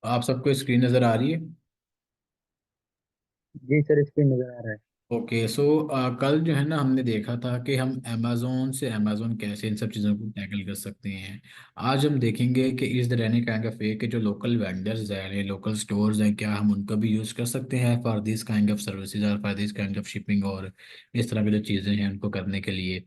आप सबको स्क्रीन नज़र आ रही है? जी सर, स्क्रीन नजर आ रहा है। ओके सो कल जो है ना हमने देखा था कि हम अमेजोन से अमेजोन कैसे इन सब चीज़ों को टैकल कर सकते हैं। आज हम देखेंगे कि इस द रहने काइंड ऑफ वे के जो लोकल वेंडर्स हैं, लोकल स्टोर्स हैं, क्या हम उनका भी यूज़ कर सकते हैं for this kind of services और for this kind of shipping और इस तरह की जो चीज़ें हैं उनको करने के लिए।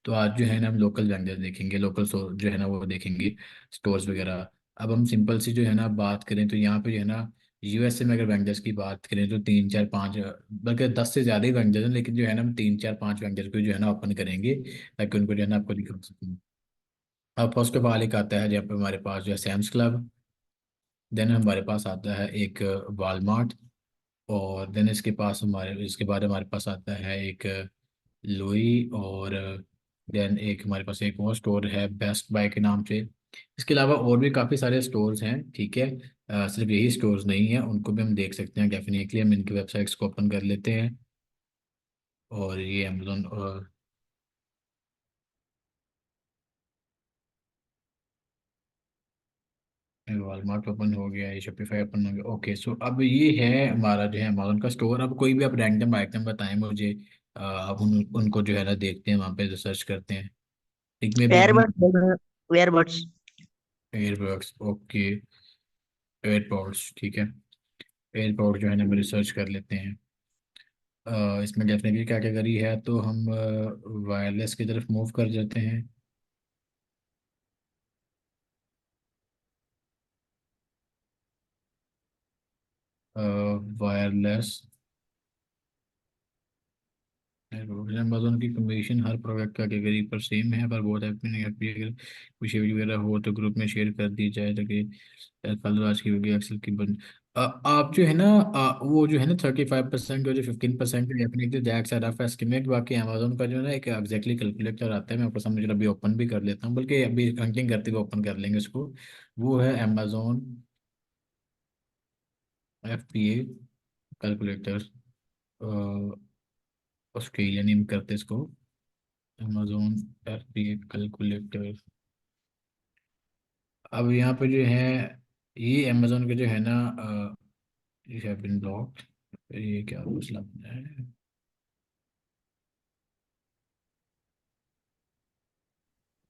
तो आज जो है ना हम लोकल वेंडर देखेंगे, लोकल जो है ना वो देखेंगे, स्टोर्स वगैरह। अब हम सिंपल सी जो है ना बात करें तो यहाँ पे जो है ना यूएसए में अगर वेंडर्स की बात करें तो तीन चार पाँच, बल्कि 10 से ज़्यादा ही वेंडर्स हैं, लेकिन जो है ना हम तीन चार पाँच वेंडर्स को जो है ना ओपन करेंगे ताकि उनको जो है ना आपको दिखा सकें। अब फर्स्ट ऑफ ऑल एक आता है जहाँ पे हमारे पास जो है सैम्स क्लब। देन हमारे पास आता है एक वालमार्ट। और देन इसके बाद हमारे पास आता है एक लुई। और देन एक हमारे पास एक और स्टोर है बेस्ट बाय के नाम से। इसके अलावा और भी काफ़ी सारे स्टोर्स हैं, ठीक है। सिर्फ यही स्टोर्स नहीं है, उनको भी हम देख सकते हैं। डेफिनेटली हम इनकी वेबसाइट्स को ओपन कर लेते हैं। और ये अमेजोन और वॉलमार्ट ओपन हो गया, ये शॉपिफाई ओपन हो गया। ओके सो अब ये है हमारा जो है अमेजोन का स्टोर। अब कोई भी आप रैंडम आइटम बताएं मुझे, अब उनको जो है ना देखते हैं, वहाँ पे रिसर्च करते हैं। एक में भी हम एयरबड्स बोल रहे हैं, एयरबड्स। Airbuds, okay. एयरपॉड्स, ठीक है। एयरपॉड जो है ना हम रिसर्च कर लेते हैं। इसमें डेफिनेटली क्या कैटेगरी है, तो हम वायरलेस की तरफ मूव कर जाते हैं। वायरलेस। अमेजोन की कमीशन हर प्रोडक्ट कैटेगरी पर सेम है, पर बहुत हैप्पी नहीं हैप्पी, अगर कुछ शेयर वगैरह हो तो ग्रुप में शेयर कर दी जाए ताकि कल आज की वीडियो एक्सेल की बन। आप जो है ना वो जो है ना 35% और जो 15% definitely jack side of estimate. बाकी अमेजोन का जो है ना एक एग्जैक्टली कैलकुलेटर आता है, मैं आपको सामने जरा अभी ओपन भी कर लेता हूँ, बल्कि अभी हंटिंग करते हुए ओपन कर लेंगे उसको। वो है Amazon FBA calculator, Australia name करते हैं इसको। Amazon FBA calculator. अब यहाँ पे जो है ये अमेजोन के जो है ना ये हैव बीन ब्लॉक्ड। ये क्या मसला है?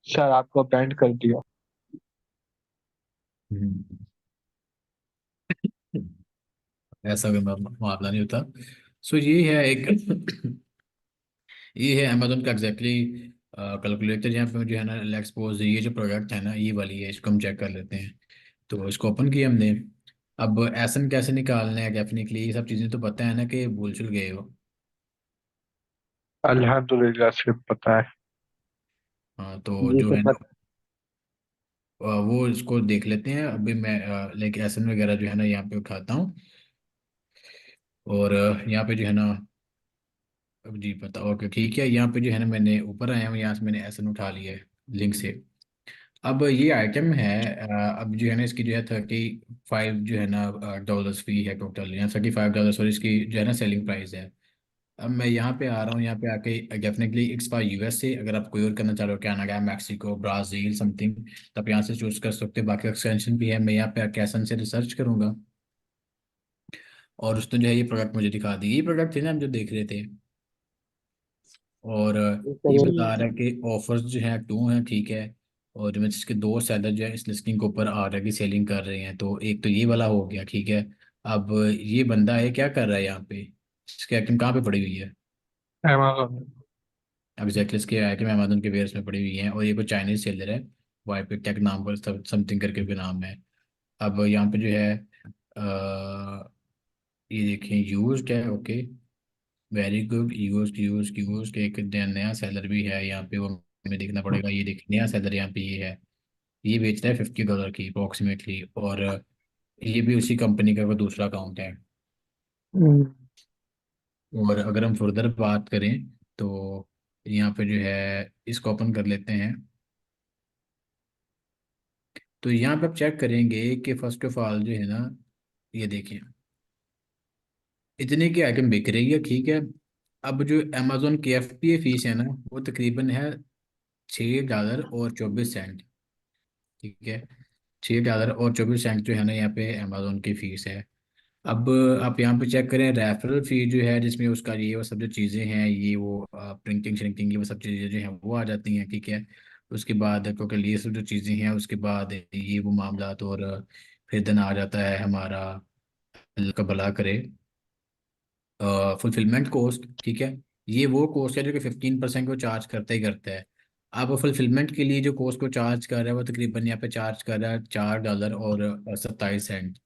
सर आपको बैंड कर दिया। हम्म, ऐसा कोई मामला नहीं होता। सो ये है एक ये है अमेजोन का एग्जैक्टली कैलकुलेटर, जहाँ पे जो है ना लेट्स सपोज ये जो प्रोडक्ट है ना ये वाली है, इसको हम चेक कर लेते हैं। तो इसको ओपन किया हमने। अब एसन कैसे निकालना है, डेफिनेटली ये सब चीज़ें तो पता है ना कि भूल चुल गए हो। अल्हम्दुलिल्लाह सिर्फ पता है। हाँ तो जी जो सर है ना पता। वो इसको देख लेते हैं। अभी मैं लाइक एसन वगैरह जो है ना यहाँ पे उठाता हूँ। और यहाँ पे जो है ना, अब जी पता, ओके ठीक है। यहाँ पे जो है ना मैंने ऊपर आया हूँ, यहाँ से मैंने एसन उठा लिया है लिंक से। अब ये आइटम है, अब जो है ना इसकी जो है 35 जो है ना डॉलर्स फी है टोटल, या $35 और इसकी जो है ना सेलिंग प्राइस है। अब मैं यहाँ पे आ रहा हूँ, यहाँ पे आके डेफिनेटली इट्स फॉर यूएसए। अगर आप कोई और करना चाह रहे हो, कनाडा, मैक्सिको, ब्राज़ील समथिंग, तो आप यहाँ से चूज कर सकते हो। बाकी एक्सटेंशन भी है, मैं यहाँ पे आके एसन से रिसर्च करूंगा और उसने जो है ये प्रोडक्ट मुझे दिखा दी। ये प्रोडक्ट थे ना हम जो देख रहे थे। और जी ये सर। बता रहा है कि ऑफर्स जो है 2 हैं, ठीक है। और जो मैं इसके दो सेलर जो है इस लिस्टिंग के ऊपर आ रहा है कि सेलिंग कर रहे हैं, तो एक तो ये वाला हो गया, ठीक है। अब ये बंदा है क्या कर रहा है यहाँ पे, इसकी आइटम कहाँ पे पड़ी हुई है? अमेजोन। अब एग्जैक्टली इसके आइटम अमेजोन के वेयर्स में पड़ी हुई हैं, और ये कोई चाइनीज सेलर है। वाईपे टेक नाम पर समथिंग करके भी नाम है। अब यहाँ पे जो है ये देखें यूज्ड है, ओके। वेरी गुड, यूज्ड एक नया सेलर भी है यहाँ पे, वो हमें देखना पड़ेगा। ये देख नया सेलर यहाँ पे ये है। ये बेच रहा है $50 की अप्रोक्सीमेटली। और ये भी उसी कंपनी का कोई दूसरा अकाउंट है। हम्म, और अगर हम फर्दर बात करें तो यहाँ पे जो है इसको ओपन कर लेते हैं। तो यहाँ पे आप चेक करेंगे कि फर्स्ट ऑफ ऑल जो है ना ये देखिए इतने की आइटम बिक रही है, ठीक है। अब जो अमेजोन की FBA फीस है ना वो तकरीबन है $6.24, ठीक है। $6 और 24 सेंट जो है ना यहाँ पे अमेजोन की फीस है। अब आप यहाँ पे चेक करें रेफरल फी जो है, जिसमें उसका ये वो सब जो चीज़ें हैं, ये वो प्रिंटिंग श्रिंकिंग ये वो सब चीज़ें जो हैं वो आ जाती हैं, ठीक है। उसके बाद क्योंकि ये सब जो चीज़ें हैं, उसके बाद ये वो मामलात, और फिर दिन आ जाता है हमारा, अल्लाह का भला करे, फुलफिलमेंट कॉस्ट, ठीक है। ये वो कॉस्ट है जो कि 15% को चार्ज करता ही करता है। अब फुलफिलमेंट के लिए जो कॉस्ट को चार्ज कर रहा है वो तकरीबन यहाँ पे चार्ज कर रहा है $4 और 27 सेंट।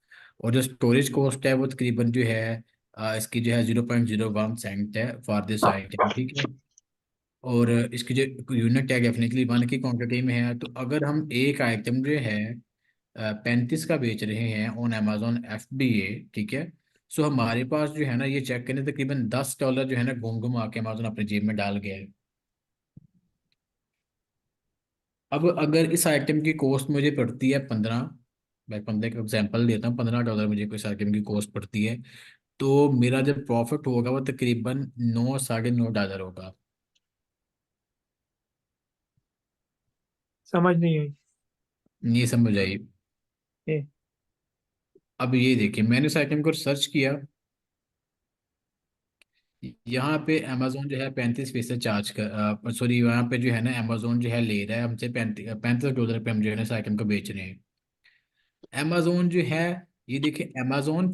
और जो स्टोरेज कॉस्ट है वो तकरीबन जो है इसकी जो है 0.01 सेंट है फॉर दिस आइटम, ठीक है। और इसकी जो यूनिट है डेफिनेटली 1 की क्वांटिटी में है। तो अगर हम एक आइटम जो है 35 का बेच रहे हैं ऑन अमेजोन FBA, ठीक है। सो हमारे पास जो है ना, ये चेक करें, तकरीबन $10 जो है ना घूम घुमा के अमेजोन अपने जेब में डाल गया है। अब अगर इस आइटम की कॉस्ट मुझे पड़ती है 15, मैं 15 का एग्जाम्पल देता हूँ, $15 मुझे कोई इस आइटम की कॉस्ट पड़ती है, तो मेरा जब प्रॉफिट होगा वो तकरीबन 9 $9.5 होगा। समझ नहीं आई। ये समझ आई। ए, अब ये देखिए, मैंने इस आइटम को सर्च किया, यहाँ पे अमेजोन जो है 35% चार्ज कर, सॉरी, यहाँ पे जो है ना अमेजोन जो है ले रहा है हमसे $35 पे हम जो है ना इस आइटम को बेच रहे हैं। अमेजोन जो है, ये देखिए, अमेजोन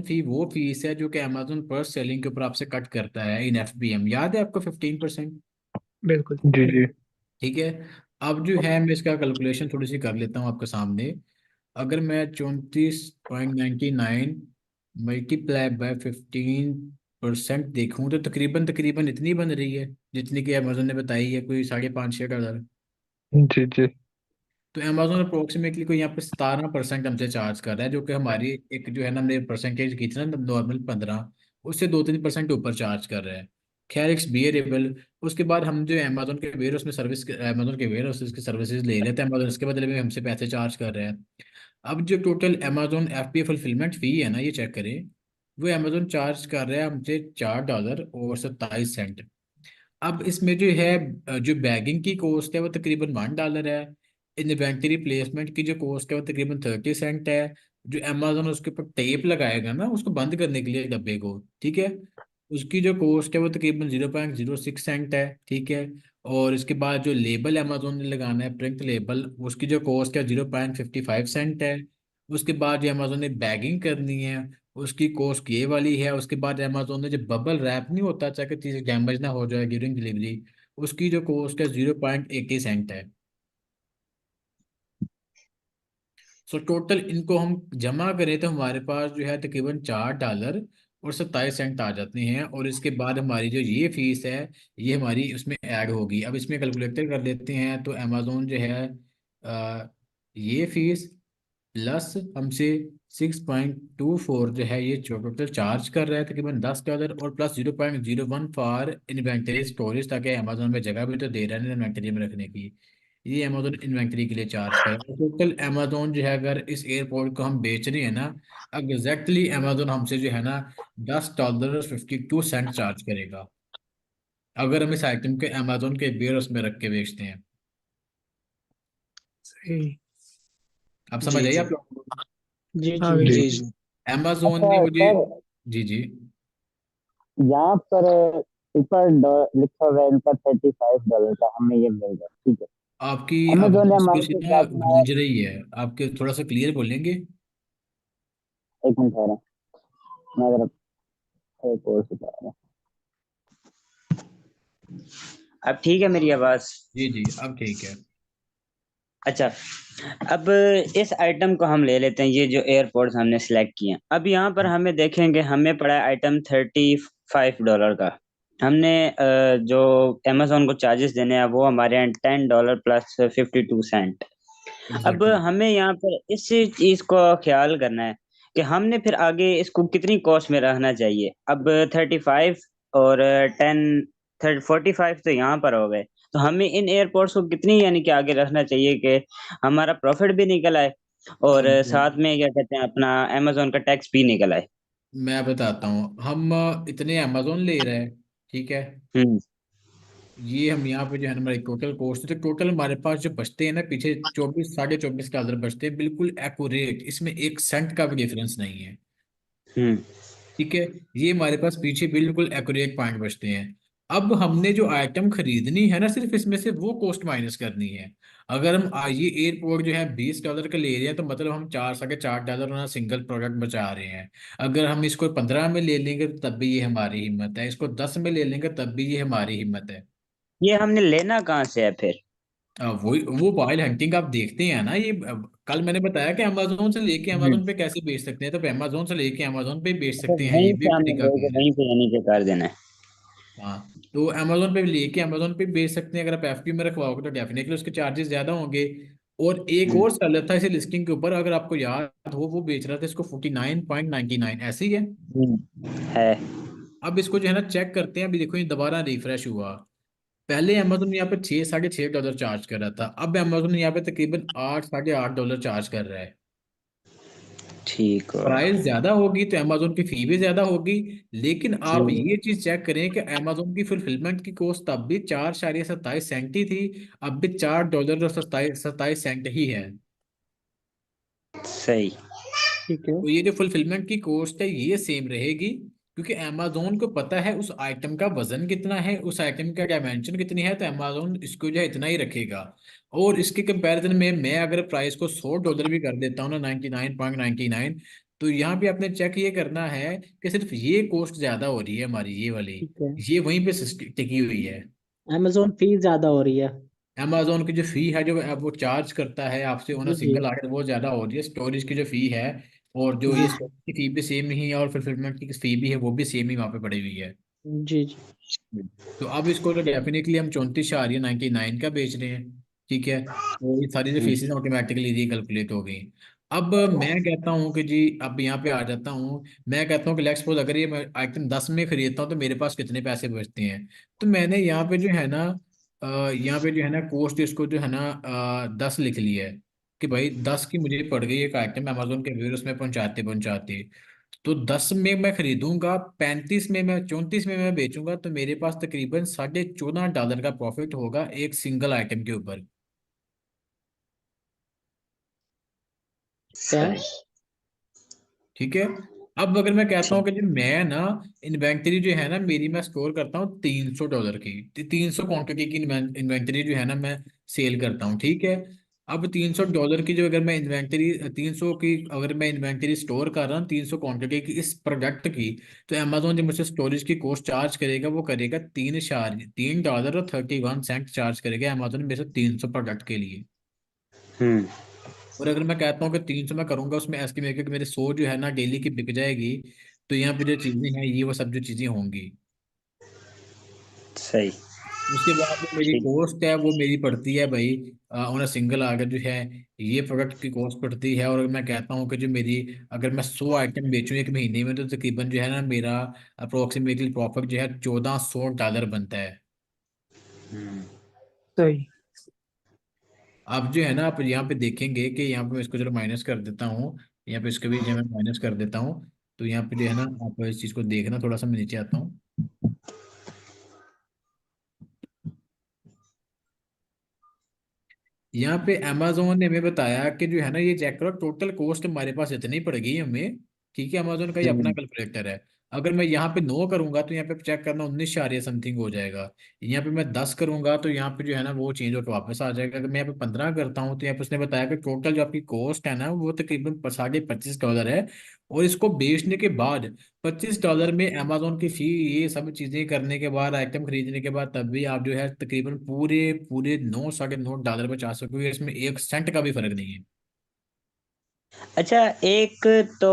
फी वो फीस है जो कि अमेजोन पर सेलिंग के ऊपर आपसे कट करता है इन FBM, याद है आपको 15%? बिल्कुल जी जी। ठीक है। अब जो है मैं इसका कैलकुलेशन थोड़ी सी कर लेता हूँ आपके सामने। अगर मैं 34.99 मल्टीप्लाई बाय 15% देखूँ, तो तकरीबन तकरीबन इतनी बन रही है जितनी कि अमेजोन ने बताई है, कोई 5.5 6 $। जी जी। तो अमेजोन अप्रोक्सीमेटली कोई यहाँ पे 17% हमसे चार्ज कर रहा है, जो कि हमारी एक जो है ना, हमने परसेंटेज की थी ना नॉर्मल 15, उससे 2-3% ऊपर चार्ज कर रहा है। खैर, इट्स बियरेबल। उसके बाद हम जो अमेजोन के वेयर उसमें सर्विस, अमेजोन के वेयर उसकी सर्विसेज ले लेते हैं अमेजोन, इसके बदले में हमसे पैसे चार्ज कर रहे हैं। अब जो टोटल अमेजोन FBA फुलफिलमेंट फ़ी है ना, ये चेक करें, वो अमेजोन चार्ज कर रहा है हमसे $4 और 27 सेंट। अब इसमें जो है जो बैगिंग की कॉस्ट है वो तकरीबन $1 है। इन्वेंटरी प्लेसमेंट की जो कॉस्ट है वो तकरीबन 30 सेंट है। जो अमेजोन उसके ऊपर टेप लगाएगा ना उसको बंद करने के लिए डब्बे को, ठीक है, उसकी जो कॉस्ट है वो तकरीबन 0.06 सेंट है, ठीक है। और इसके बाद जो लेबल अमेजोन ने लगाना है, प्रिंट लेबल, उसकी जो कॉस्ट है 0.55 सेंट है। उसके बाद जो अमेजोन ने बैगिंग करनी है, उसकी कॉस्ट ये वाली है। उसके बाद अमेजोन ने जो बबल रैप नहीं होता ताकि चीज़ डैमेज ना हो जाए ड्यूरिंग डिलीवरी, उसकी जो कॉस्ट है 0.80 सेंट है। सो टोटल इनको हम जमा करें तो हमारे पास जो है तकरीबन $4 और 27 सेंट आ जाते हैं। और इसके बाद हमारी जो ये फीस है, ये हमारी उसमें ऐड होगी। अब इसमें कैलकुलेटर कर लेते हैं, तो अमेजोन जो है ये फीस प्लस हमसे 6.24 जो है ये टोटल चार्ज कर रहा है तकरीबन $10, और प्लस 0.01 फॉर इन्वेंटरी स्टोरेज, ताकि अमेजोन में जगह भी तो दे रहा है ना इन्वेंटरी में रखने की। ये अमेजोन इन्वेंटरी के लिए चार्ज कर रहा है। टोटल अमेजोन जो है, अगर इस एयरपोर्ट को हम बेच रहे हैं ना, एग्जैक्टली अमेजोन हमसे जो है ना $10.52 चार्ज करेगा, अगर हम इस आइटम के अमेजोन के वेयर हाउस में रख के बेचते हैं। सही। आप समझ जी आइए जी आप लोग। जी हाँ जी जी बिल्कुल। जी। अमेजोन अच्छा ने मुझे, सर, जी जी, यहाँ पर ऊपर लिखा हुआ है इनका $35 का, हमें ये मिल रहा है, ठीक है। आपकी अमेजोन ने आवाज़ थोड़ी हमारे सी से ना क्या किया है? गूंज रही है, आपके थोड़ा सा क्लियर बोलेंगे? एक मिनट ठहरा, मैं जरा एक और सुधार रहा हूँ। अब ठीक है मेरी आवाज? जी जी, अब ठीक है। अच्छा, अब इस आइटम को हम ले लेते हैं, ये जो एयरपोर्ट्स हमने सेलेक्ट किए हैं। अब यहाँ पर हमें देखेंगे हमें पड़ा है आइटम $35 का। हमने जो अमेजोन को चार्जेस देने हैं वो हमारे यहाँ $10 प्लस 52 सेंट। अब एग्जैक्टली। हमें यहाँ पर इस चीज को ख्याल करना है कि हमने फिर आगे इसको कितनी कॉस्ट में रखना चाहिए। अब 35 और 45 तो यहाँ पर हो गए, तो हमें इन एयरपोर्ट्स को कितनी यानी कि आगे रखना चाहिए कि हमारा प्रॉफिट भी निकल आए और अब साथ में क्या कहते हैं अपना अमेजोन का टैक्स भी निकल आए। मैं बताता हूँ, हम इतने अमेजोन ले रहे हैं, ठीक है। हम्म ये हम यहाँ पे जो है ना हमारी टोटल कॉस्ट, तो टोटल हमारे पास जो बचते हैं ना पीछे 24 साढ़े 24 डॉलर बिल्कुल एक्यूरेट, इसमें 1 सेंट का भी डिफरेंस नहीं है। हम्म। ठीक है, ये हमारे पास पीछे बिल्कुल एक्यूरेट पॉइंट बचते हैं। अब हमने जो आइटम खरीदनी है ना, सिर्फ इसमें से वो कॉस्ट माइनस करनी है। अगर हम ये एयरपोर्ट जो है 20 डॉलर का ले रहे हैं, तो मतलब हम 4 साढ़े 4 डॉलर ना सिंगल प्रोडक्ट बचा रहे हैं। अगर हम इसको 15 में ले लेंगे तो तब भी ये हमारी हिम्मत है, इसको 10 में ले लेंगे तब भी ये हमारी हिम्मत है। ये हमने लेना कहाँ से है फिर? वो वाइल्ड हंटिंग आप देखते हैं ना, ये कल मैंने बताया कि अमेजोन से लेके हम्म। अमेजोन पे कैसे बेच सकते हैं, तो अमेजोन से लेके अमेजोन पे बेच तो सकते हैं, ये वहीं भी से हमें तरीका लेके कार है। वहीं से यानी कि कर देना है। हाँ, तो अमेजोन पे लेके अमेजोन पे बेच सकते हैं। अगर आप एफपी में रखवाओगे तो डेफिनेटली उसके चार्जेस ज्यादा होंगे। और एक हम्म। और सेलर था इसे लिस्टिंग के ऊपर, अगर आपको याद हो, वो बेच रहा था इसको 49.99, ऐसे ही है। है। अब इसको जो है ना चेक करते हैं, अभी देखो ये दोबारा रिफ्रेश हुआ। पहले अमेजोन यहाँ पे 6 साढ़े 6 डॉलर चार्ज कर रहा था, अब अमेजोन यहाँ पे तकरीबन 8 साढ़े 8 डॉलर चार्ज कर रहा है। ठीक है। प्राइस ज्यादा होगी तो अमेजोन की फी भी ज्यादा होगी। लेकिन आप हम्म। ये चीज चेक करें कि अमेजोन की फुलफिलमेंट की कॉस्ट तब भी 4.27 सेंट ही थी, अब भी 4 डॉलर और 27 सेंट ही है। सही। ठीक है। तो ये जो फुलफिलमेंट की कॉस्ट है ये सेम रहेगी, क्योंकि अमेजोन को पता है उस आइटम का वजन कितना है, उस आइटम का डायमेंशन कितनी है, तो अमेजोन इसको जो है इतना ही रखेगा। और इसके कंपैरिजन में मैं अगर प्राइस को 100 डॉलर भी कर देता हूँ ना, 99.99, तो यहाँ पे आपने चेक ये करना है कि सिर्फ ये कॉस्ट ज्यादा हो रही है हमारी, ये वाली, ठीक है। ये वहीं पे टिकी हुई है। अमेजोन फीस ज्यादा हो रही है। अमेजोन की जो फी है जो अब वो चार्ज करता है आपसे on G G. Single item, वो ज्यादा हो रही है। स्टोरेज की जो फी है, और जो ये जी स्टोरेज की फी भी सेम ही है, और fulfillment की फी भी है, वो भी सेम ही वहाँ पे पड़ी हुई है। जी। जी। तो अब इसको तो डेफिनेटली हम 34.99 का बेच रहे हैं। ठीक है, तो ये सारी जो हम्म। फीसेस ऑटोमेटिकली कैलकुलेट हो गई। अब मैं कहता हूँ कि जी, अब यहाँ पे आ जाता हूँ। मैं कहता हूँ कि लेट्स सपोज अगर ये मैं आइटम 10 में खरीदता हूँ तो मेरे पास कितने पैसे बचते हैं। तो मैंने यहाँ पे जो है ना यहाँ पे जो है ना कॉस्ट इसको जो है ना 10 लिख लिया है, कि भाई 10 की मुझे पड़ गई एक आइटम अमेजोन के वेयर उसमें पहुंचाते पहुंचाते। तो 10 में मैं खरीदूंगा, 35 में मैं 34 में मैं बेचूंगा, तो मेरे पास तकरीबन $14.5 का प्रॉफिट होगा एक सिंगल आइटम के ऊपर। क्या? सही। ठीक है, अब अगर मैं कहता हूँ ठीक। कि जो मैं ना इन्वेंटरी जो है ना मेरी, मैं स्टोर करता हूँ $300 की, 300 क्वांटिटी की इन्वेंटरी जो है ना मैं सेल करता हूँ। ठीक है, अब $300 की जो अगर मैं इन्वेंटरी 300 की अगर मैं इन्वेंटरी स्टोर कर रहा हूँ 300 क्वांटिटी की इस प्रोडक्ट की, तो अमेजोन जो मुझसे स्टोरेज की कॉस्ट चार्ज करेगा वो करेगा 3.31 चार्ज करेगा अमेजोन मेरे से 300 प्रोडक्ट के लिए। हम्म। और अगर मैं कहता हूँ कि 300 में करूंगा, उसमें एस्टिमेट कि मेरे 100 जो है ना डेली की बिक जाएगी, तो यहाँ पे जो चीजें हैं ये वो सब जो चीजें होंगी। सही। उसके बाद जो मेरी ठीक। कॉस्ट है वो मेरी पड़ती है भाई, ऑन सिंगल अगर जो है ये प्रोडक्ट की कॉस्ट पड़ती है। और अगर मैं कहता हूँ कि जो मेरी, अगर मैं 100 आइटम बेचूं एक महीने में, तो तकरीबन जो है ना मेरा अप्रोक्सीमेटली प्रॉफिट जो है $1400 बनता है। हम्म। सही। आप जो है ना आप यहाँ पे देखेंगे कि यहाँ पे मैं इसको चलो माइनस कर देता हूँ, यहाँ पे इसको भी जो है मैं माइनस कर देता हूँ। तो यहाँ पे जो है ना आप इस चीज़ को देखना, थोड़ा सा मैं नीचे आता हूँ। यहाँ पे अमेजोन ने हमें बताया कि जो है ना ये चेक करो टोटल कॉस्ट हमारे पास इतनी पड़ गई हमें। ठीक है, अमेजोन का ये अपना हम्म। कैलकुलेटर है। अगर मैं यहाँ पे 9 करूंगा तो यहाँ पे चेक करना 19 समथिंग हो जाएगा। यहाँ पे मैं 10 करूंगा तो यहाँ पे जो है ना वो चेंज होकर वापस आ जाएगा। अगर मैं यहाँ पे 15 करता हूँ तो यहाँ पे उसने बताया कि टोटल जो आपकी कॉस्ट है ना वो तकरीबन $25.5 है। और इसको बेचने के बाद $25 में अमेजोन की फी, ये सब चीजें करने के बाद, आइटम खरीदने के बाद, तब भी आप जो है तकरीबन पूरे पूरे 9 साढ़े 9 डॉलर बचा सकोगे, इसमें 1 सेंट का भी फर्क नहीं है। अच्छा, एक तो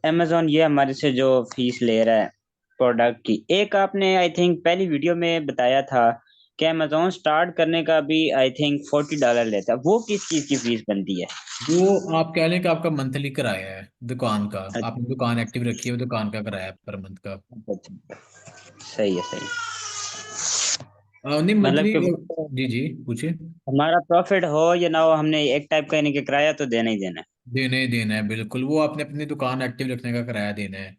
अमेजोन ये हमारे से जो फीस ले रहा है प्रोडक्ट की, एक आपने आई थिंक पहली वीडियो में बताया था कि अमेजोन स्टार्ट करने का भी आई थिंक $40 लेता है, वो किस चीज की फीस बनती है? वो आप कह लें कि आपका मंथली किराया है दुकान का, आपने अच्छा। दुकान एक्टिव रखी है, वो दुकान का किराया पर मंथ का। अच्छा। सही है। सही। नहीं, मतलब मंथली। कि जी जी, पूछिए। हमारा प्रॉफिट हो या ना हो, हमने एक टाइप का यानी कि किराया तो देना ही देना देना ही देना है, बिल्कुल, वो आपने अपनी दुकान एक्टिव रखने का किराया देना है। है।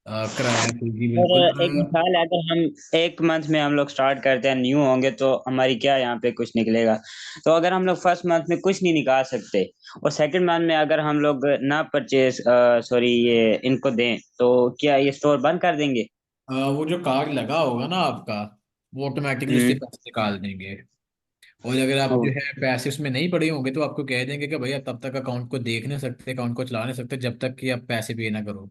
कराया फी जी और बिल्कुल। एक मिसाल है, अगर हम एक मंथ में हम लोग स्टार्ट करते हैं, न्यू होंगे तो हमारी क्या यहाँ पे कुछ निकलेगा। तो अगर हम लोग फर्स्ट मंथ में कुछ नहीं निकाल सकते और सेकंड मंथ में अगर हम लोग ना परचेज सॉरी ये इनको दें, तो क्या ये स्टोर बंद कर देंगे? वो जो कार्ड लगा होगा ना आपका, वो ऑटोमेटिकली उसके हम्म। पैसे निकाल देंगे। और अगर आप जो है पैसे उसमें नहीं पड़े होंगे तो आपको कह देंगे कि भैया तब तक अकाउंट को देख नहीं सकते, अकाउंट को चला नहीं सकते जब तक कि आप पैसे पे ना करो।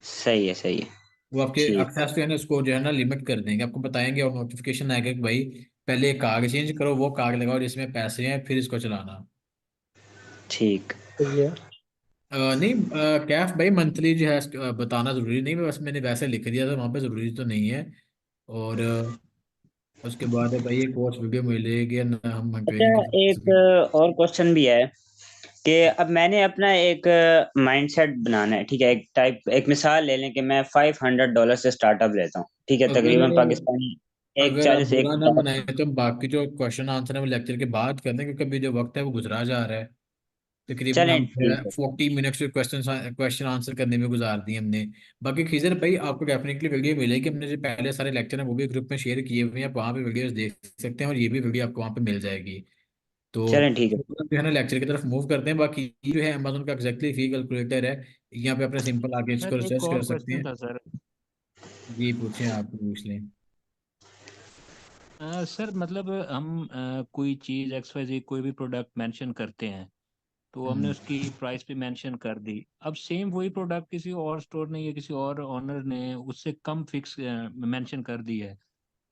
सही है, सही है। वो आपके ठीक। एक्सेस जो है ना उसको जो है ना लिमिट कर देंगे, आपको बताएंगे और नोटिफिकेशन आएगा कि भाई पहले कार्ड चेंज करो, वो कार्ड लगाओ जिसमें पैसे हैं, फिर इसको चलाना। ठीक। सही है। नहीं, कैफ भाई मंथली जो है बताना जरूरी नहीं, बस मैंने वैसे लिख दिया था वहाँ पे, जरूरी तो नहीं है। और उसके बाद है भाई एक वॉच वीडियो मिलेगी ना, हम अच्छा, ट्रेनिंग कर एक सकते। और क्वेश्चन भी है कि अब मैंने अपना एक माइंडसेट बनाना है, ठीक है? एक मिसाल ले लें कि मैं $500 से स्टार्टअप लेता हूँ, ठीक है? अगर तकरीबन पाकिस्तानी एक अगर आप 40 एक बुरा ना 50। बनाए तो हम बाकी जो क्वेश्चन आंसर है वो लेक्चर के बाद करते हैं, क्योंकि अभी जो वक्त है वो गुजरा जा रहा है। तकरीबन चलें, हम ठीक है। 40 मिनट्स क्वेश्चन क्वेश्चन आंसर करने में गुजार दिए हमने। बाकी खीजर भाई आपको डेफिनेटली वीडियो मिलेगी, हमने जो पहले सारे लेक्चर हैं वो भी ग्रुप में शेयर किए हुए हैं, आप वहाँ पे वीडियोस देख सकते हैं और ये भी वीडियो आपको वहाँ पे मिल जाएगी। तो चलें, ठीक है। जो है ना लेक्चर की तरफ मूव करते हैं। बाकी ये जो है अमेजोन का एग्जैक्टली फी कैलकुलेटर है, यहाँ पे अपने सिंपल आगे इसको सर एक रिसर्च कर और सकते क्वेश्चन हैं। था सर। जी पूछें, आप पूछ लें। सर मतलब हम कोई चीज़ XYZ कोई भी प्रोडक्ट मेंशन करते हैं, तो हमने हम्म। उसकी प्राइस भी मेंशन कर दी। अब सेम वही प्रोडक्ट किसी और स्टोर ने या किसी और ओनर ने उससे कम फिक्स मेंशन कर दी है,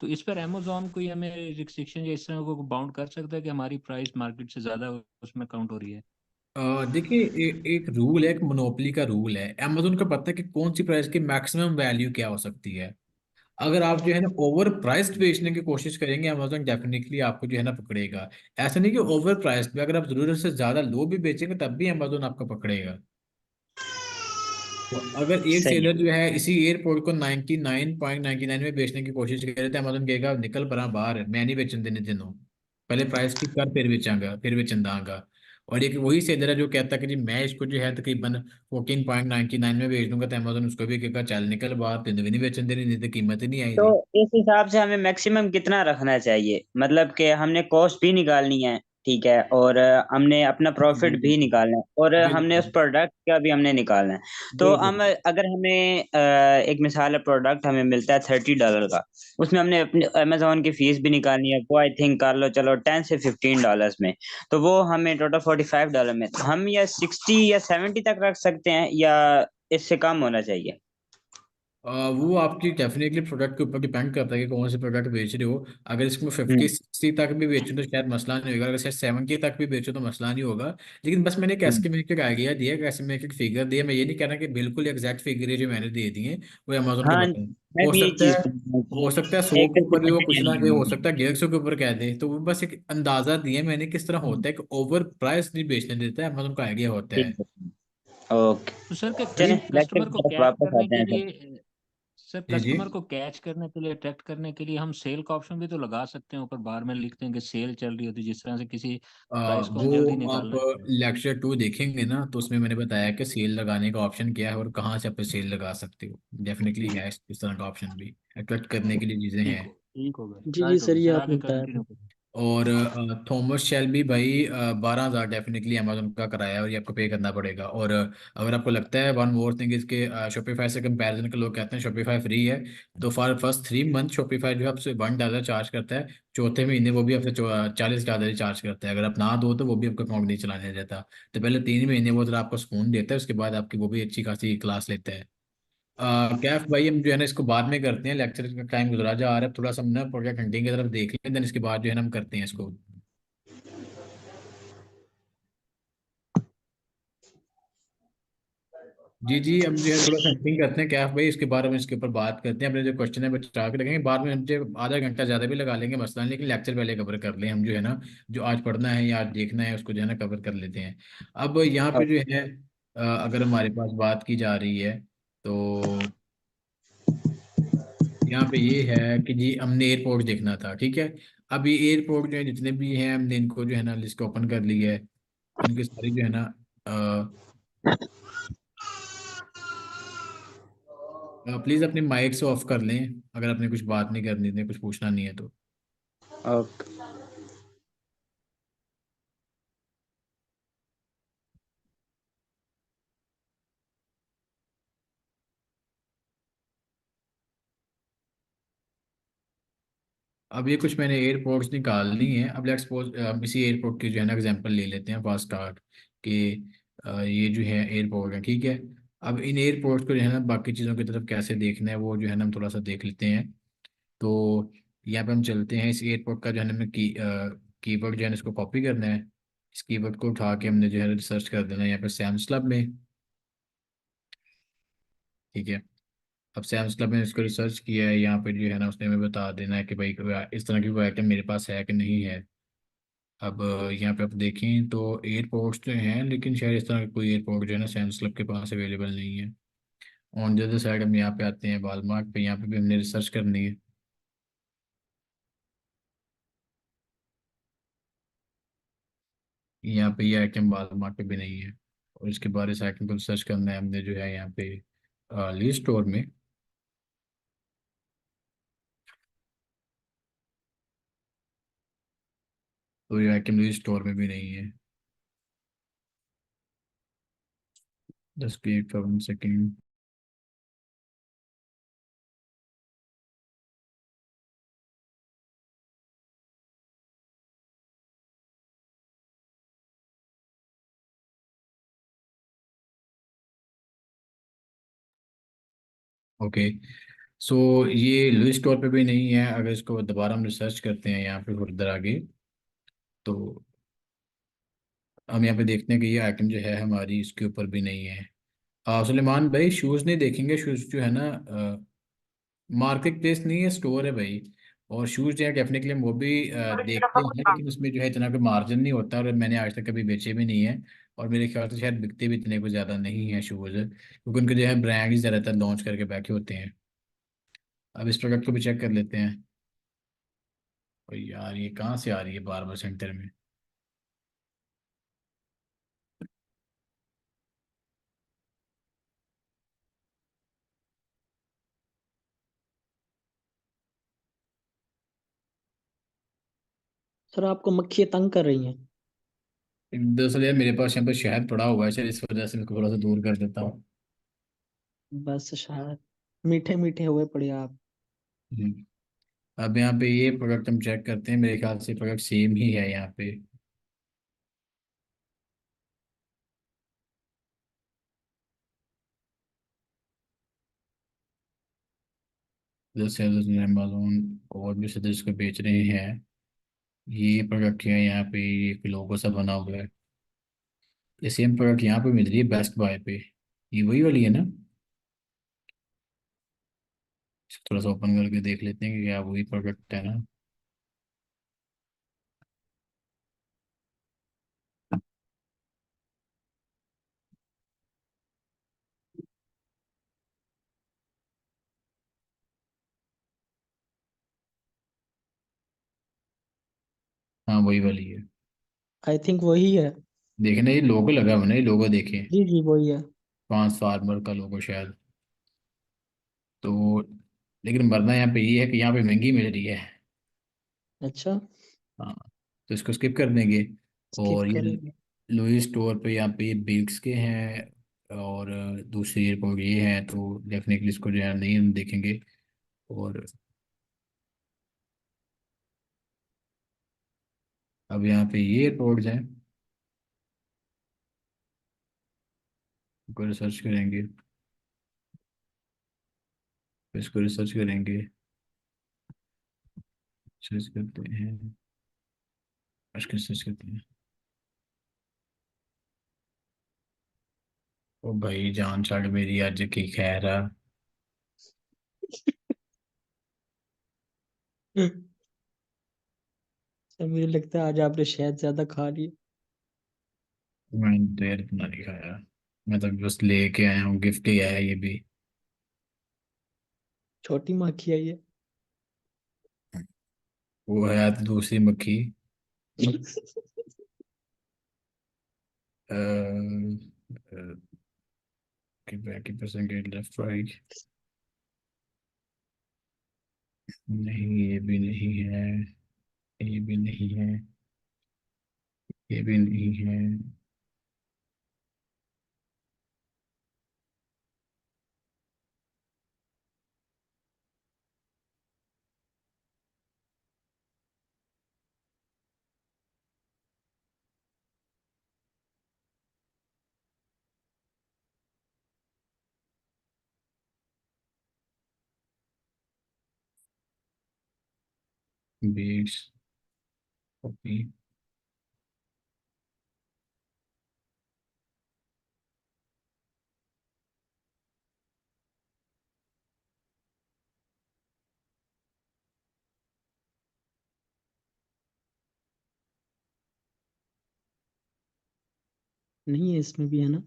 तो इस पर अमेजोन कोई हमें रिस्ट्रिक्शन या इस तरह को बाउंड कर सकता है कि हमारी प्राइस मार्केट से ज़्यादा उसमें काउंट हो रही है? देखिए एक रूल है, एक मोनोपोली का रूल है, अमेजोन को पता है कि कौन सी प्राइस की मैक्सिमम वैल्यू क्या हो सकती है। अगर आप जो है ना ओवर प्राइस्ड बेचने की कोशिश करेंगे अमेजोन डेफिनेटली आपको जो है ना पकड़ेगा। ऐसा नहीं कि ओवर प्राइस्ड भी, अगर आप जरूरत से ज्यादा लो भी बेचेंगे तब भी अमेजोन आपको पकड़ेगा। तो अगर एक सही है। सेलर जो है इसी एयरपोर्ट को 99.99 में बेचने की कोशिश करे तो अमेजोन कहेगा निकल परा बाहर, मैं नहीं बेचन देने तेनों, पहले प्राइस ठीक कर फिर बेचांगा, फिर बेचन दांगा। और एक वही सेलर है जो कहता है कि जी मैं इसको जो है तकरीबन 14.99 में बेच दूंगा, तो अमेजोन उसको भी कहेगा चल निकल बाहर, तेन भी नहीं बेचन देनी, नहीं तो कीमत ही नहीं आई तो थी। इस हिसाब से हमें मैक्सिमम कितना रखना चाहिए? मतलब कि हमने कॉस्ट भी निकालनी है, ठीक है, और हमने अपना प्रॉफिट भी बिल्कुल निकालना है, और हमने उस बिल्कुल प्रोडक्ट का भी हमने निकालना है। तो बिल्कुल। हम अगर हमें एक मिसाल है, प्रोडक्ट हमें मिलता है $30 का, उसमें हमने अपने अमेजोन की फीस भी निकालनी है, वो आई थिंक कर लो चलो $10 से $15 में। तो वो हमें टोटल $45 में, तो हम या 60 या 70 तक रख सकते हैं, या इससे कम होना चाहिए? वो आपकी डेफिनेटली प्रोडक्ट के ऊपर डिपेंड करता है कि कौन से प्रोडक्ट बेच रहे हो। अगर इसमें हम्म। 50-60 तक भी बेचो तो शायद मसला नहीं होगा, अगर शायद 70 तक भी बेचो तो मसला नहीं होगा। लेकिन बस मैंने एक हम्म। एस्टिमेट का आइडिया दिया, एक एस्टिमेट फिगर दिया, मैं ये नहीं कह रहा कि बिल्कुल एग्जैक्ट फिगर है जो मैंने दे दिए वो अमेजोन के हाँ, बताएं। मैं हो भी यही सकता चीज है समझ रहा हूँ हो कि सकता है 100 एक के ऊपर भी वो कुछ ना कहे, हो नहीं। सकता है 150 के ऊपर कह दे, तो वो बस एक अंदाजा दिया मैंने किस तरह होता है कि ओवर प्राइस नहीं बेचने देता है अमेजोन का आइडिया होता ठीक है। है। ओके। तो सर के चलें, लेक्चर कस्टमर की को तरफ कैच वापस करने आते के हैं फिर। लिए, सर जी जी। कस्टमर को कैच करने के लिए, अट्रैक्ट करने के लिए हम सेल का ऑप्शन भी तो लगा सकते हैं, ऊपर बार में लिखते हैं कि सेल चल रही होती है, जिस तरह से किसी प्राइस को हम जल्दी वो आप निकालना चाहें। लेक्चर 2 देखेंगे ना तो उसमें मैंने बताया कि सेल लगाने का ऑप्शन क्या है और कहाँ से आप सेल लगा सकते हो। डेफिनेटली है इस तरह का ऑप्शन भी, अट्रैक्ट करने के लिए चीज़ें हैं। ठीक हो गया, जी जी राइट हो सर, गया ये सर, आगे आपने बताया था। कंटिन्यू करें। और थॉमस शेल्बी भाई 12,000 डेफिनेटली अमेजोन का कराया और ये आपको पे करना पड़ेगा। और अगर आपको लगता है वन मोर थिंग इसके शॉपिफाई से कंपैरिजन के लोग कहते हैं शॉपिफाई फ्री है, तो फॉर फर्स्ट 3 मंथ शॉपिफाई जो है आपसे $1 चार्ज करता है, चौथे महीने वो भी आपसे $40 ही चार्ज करता है। अगर आप ना दो तो वो भी आपका अकाउंट नहीं चलाने देता। तो पहले 3 महीने वो जरा आपको सुकून देता है, उसके बाद आपकी वो भी अच्छी खासी क्लास लेता है। कैफ भाई हम जो है ना इसको बाद में करते हैं, लेक्चर का टाइम गुजरा जा रहा है, थोड़ा सा हम ना प्रोजेक्ट हंटिंग की तरफ देख लें, देन इसके बाद जो है ना हम करते हैं इसको। जी जी, हम जो है थोड़ा सा हंटिंग करते हैं कैफ भाई, इसके बारे में इसके ऊपर बात करते हैं, अपने जो क्वेश्चन है बचा के रखेंगे, बाद में हम जो आधा घंटा ज़्यादा भी लगा लेंगे मसला नहीं, लेकिन लेक्चर पहले कवर कर लें हम जो है ना, जो आज पढ़ना है या आज देखना है उसको जो है ना कवर कर लेते हैं। अब यहाँ पे जो है अगर हमारे पास बात की जा रही है तो यहाँ पे ये है कि जी हमने एयरपोर्ट देखना था, ठीक है। अब ये एयरपोर्ट जो है जितने भी हैं हमने इनको जो है ना लिस्ट ओपन कर ली है, इनकी सारी जो है ना प्लीज़ अपनी माइक से ऑफ कर लें, अगर आपने कुछ बात नहीं करनी है, कुछ पूछना नहीं है तो। ओके। अब ये कुछ मैंने एयरपोर्ट्स निकालनी है। अब लेट्स सपोज हम इसी एयरपोर्ट की जो है ना एग्जांपल ले लेते हैं फास्ट स्टार्ट कि ये जो है एयरपोर्ट है, ठीक है। अब इन एयरपोर्ट्स को जो है ना बाकी चीज़ों की तरफ कैसे देखना है वो जो है ना हम थोड़ा सा देख लेते हैं। तो यहाँ पे हम चलते हैं, इस एयरपोर्ट का जो है ना हमें कीवर्ड जो है ना इसको कॉपी करना है। इस कीवर्ड को उठा के हमने जो है सर्च कर देना है यहाँ पे सैम्स क्लब में, ठीक है। अब सैम्स क्लब में इसको रिसर्च किया है, यहाँ पे जो है ना उसने हमें बता देना है कि भाई इस तरह की कोई आइटम मेरे पास है कि नहीं है। अब यहाँ पे आप देखें तो एयरपोर्ट्स तो हैं, लेकिन शायद इस तरह का कोई एयरपोर्ट जो है ना सैम्स क्लब के पास अवेलेबल नहीं है। ऑन द अदर साइड हम यहाँ पे आते हैं वालमार्ट पे, यहाँ पे भी हमने रिसर्च करनी है। यहाँ पे ये आइटम वालमार्ट पे भी नहीं है, और इसके बाद इस आइटम को रिसर्च करना है हमने जो है यहाँ पे ली स्टोर में। तो ये आइटम ली स्टोर में भी नहीं है। Just wait for 1 second. Okay, so ये लुई स्टोर पे भी नहीं है। अगर इसको दोबारा हम रिसर्च करते हैं यहाँ पे फर्दर आगे, तो हम यहाँ पे देखते हैं कि ये आइटम जो है हमारी इसके ऊपर भी नहीं है। सुलेमान भाई, शूज़ नहीं देखेंगे? शूज़ जो है ना मार्केट प्लेस नहीं है, स्टोर है भाई। और शूज़ जो है डेफिनेटली हम वो भी देखते हैं, लेकिन उसमें जो है इतना कोई मार्जिन नहीं होता, और मैंने आज तक कभी बेचे भी नहीं है। और मेरे ख्याल से शायद बिकते भी इतने को ज़्यादा नहीं है शूज़, क्योंकि उनके जो है ब्रांड ही ज़्यादातर लॉन्च करके बैठे होते हैं। अब इस प्रोडक्ट को भी चेक कर लेते हैं। और यार ये कहाँ से आ रही है बार बार सेंटर में? सर आपको मक्खियाँ तंग कर रही हैं? दरअसल यार मेरे पास यहाँ पर शहद पड़ा हुआ है, शायद इस वजह से मैं थोड़ा सा दूर कर देता हूँ। बस शायद मीठे मीठे हुए पड़े आप। हम्म। अब यहाँ पे ये प्रोडक्ट हम चेक करते हैं, मेरे ख्याल से प्रोडक्ट सेम ही है यहाँ पे। जैसे अमेजोन और भी सदस्य इसको बेच रहे हैं। ये प्रोडक्ट है यहाँ पे, एक लोगो सा बना हुआ है। ये सेम प्रोडक्ट यहाँ पे मिल रही है बेस्ट बाय पे। ये वही वाली है ना? थोड़ा सा ओपन करके देख लेते हैं कि क्या वही प्रोडक्ट है ना। हाँ वही वाली है। आई थिंक वही है। देखे ना, ये लोगो लगा हुआ है ना, ये लोगो देखे, जी जी वही है। पांच फार्मर का लोगो शायद। तो लेकिन मरना यहाँ पे ये है कि यहाँ पे महंगी मिल रही है। अच्छा। हाँ, तो इसको स्किप कर देंगे। स्किप और ये करेंगे। लुई स्टोर पे यहाँ पे ये बिल्स के हैं, और दूसरी एयरपोर्ट ये हैं, तो डेफिनेटली इसको जो है नहीं हम देखेंगे। और अब यहाँ पे ये एयरपोर्ट्स हैं, इसको रिसर्च करेंगे, इसको रिसर्च करेंगे, सर्च करते हैं, इसको रिसर्च करते हैं। ओ भाई जान छड़ मेरी अज की खैर आ। सर मुझे लगता है आज आपने शहद ज्यादा खा लिया। मैंने तो यार इतना नहीं खाया, मैं तो बस लेके आया हूँ, गिफ्ट ही आया ये भी। छोटी मक्खी आई है। वो है तो दूसरी मक्खी। की 20% लेफ्ट राइट। नहीं, ये भी नहीं है, ये भी नहीं है, ये भी नहीं है। Beats, copy. नहीं है, इसमें भी है ना।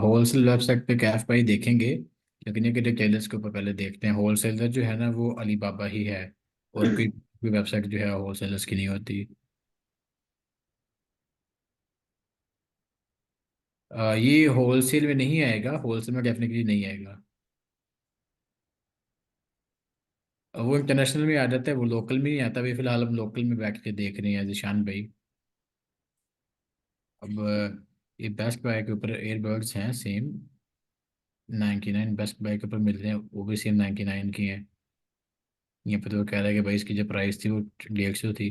होलसेल वेबसाइट पे कैफ प्राइस देखेंगे, लेकिन ये कि रिटेलर्स के ऊपर पहले देखते हैं। होलसेलर जो है ना वो अलीबाबा ही है, और कोई वेबसाइट जो है होलसेलर्स की नहीं होती। ये होलसेल में नहीं आएगा, होलसेल में डेफिनेटली नहीं आएगा। वो इंटरनेशनल में आ जाता है, वो लोकल में नहीं आता। अभी फिलहाल हम लोकल में बैठ के देख रहे हैं जिशान भाई। अब ये बेस्ट बाय के ऊपर एयरबड्स हैं सेम 99, बेस्ट बाय के ऊपर मिल रहे हैं, वो भी सेम 99 की हैं। यहाँ पे तो वो कह रहा है कि भाई इसकी जो प्राइस थी वो 150 थी।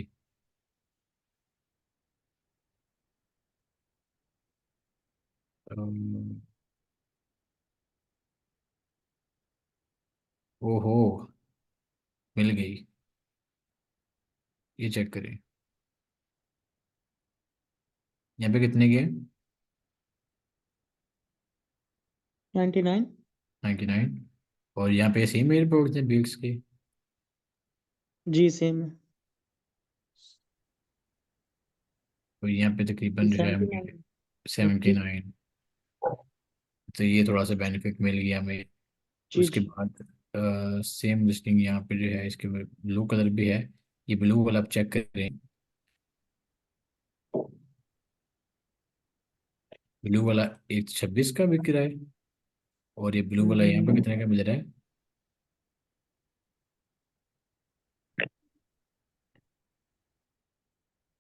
अम, ओहो, मिल गई। ये चेक करें, यहाँ पे कितने की है? 99। 99। और यहाँ पे सेम एयरपोर्ट्स हैं बीट्स के। जी सेम है। तो यहाँ पे ये तकरीबन जो है 79। 79। ओके। तो ये थोड़ा सा बेनिफिट मिल गया हमें। जी उसके जी। बाद सेम लिस्टिंग यहाँ पे जो है, इसके ब्लू कलर भी है। ये ब्लू वाला आप चेक करें, ब्लू वाला 126 का बिक रहा है। और ये ब्लू वाला यहाँ पे हम्म, कितने का मिल रहा है?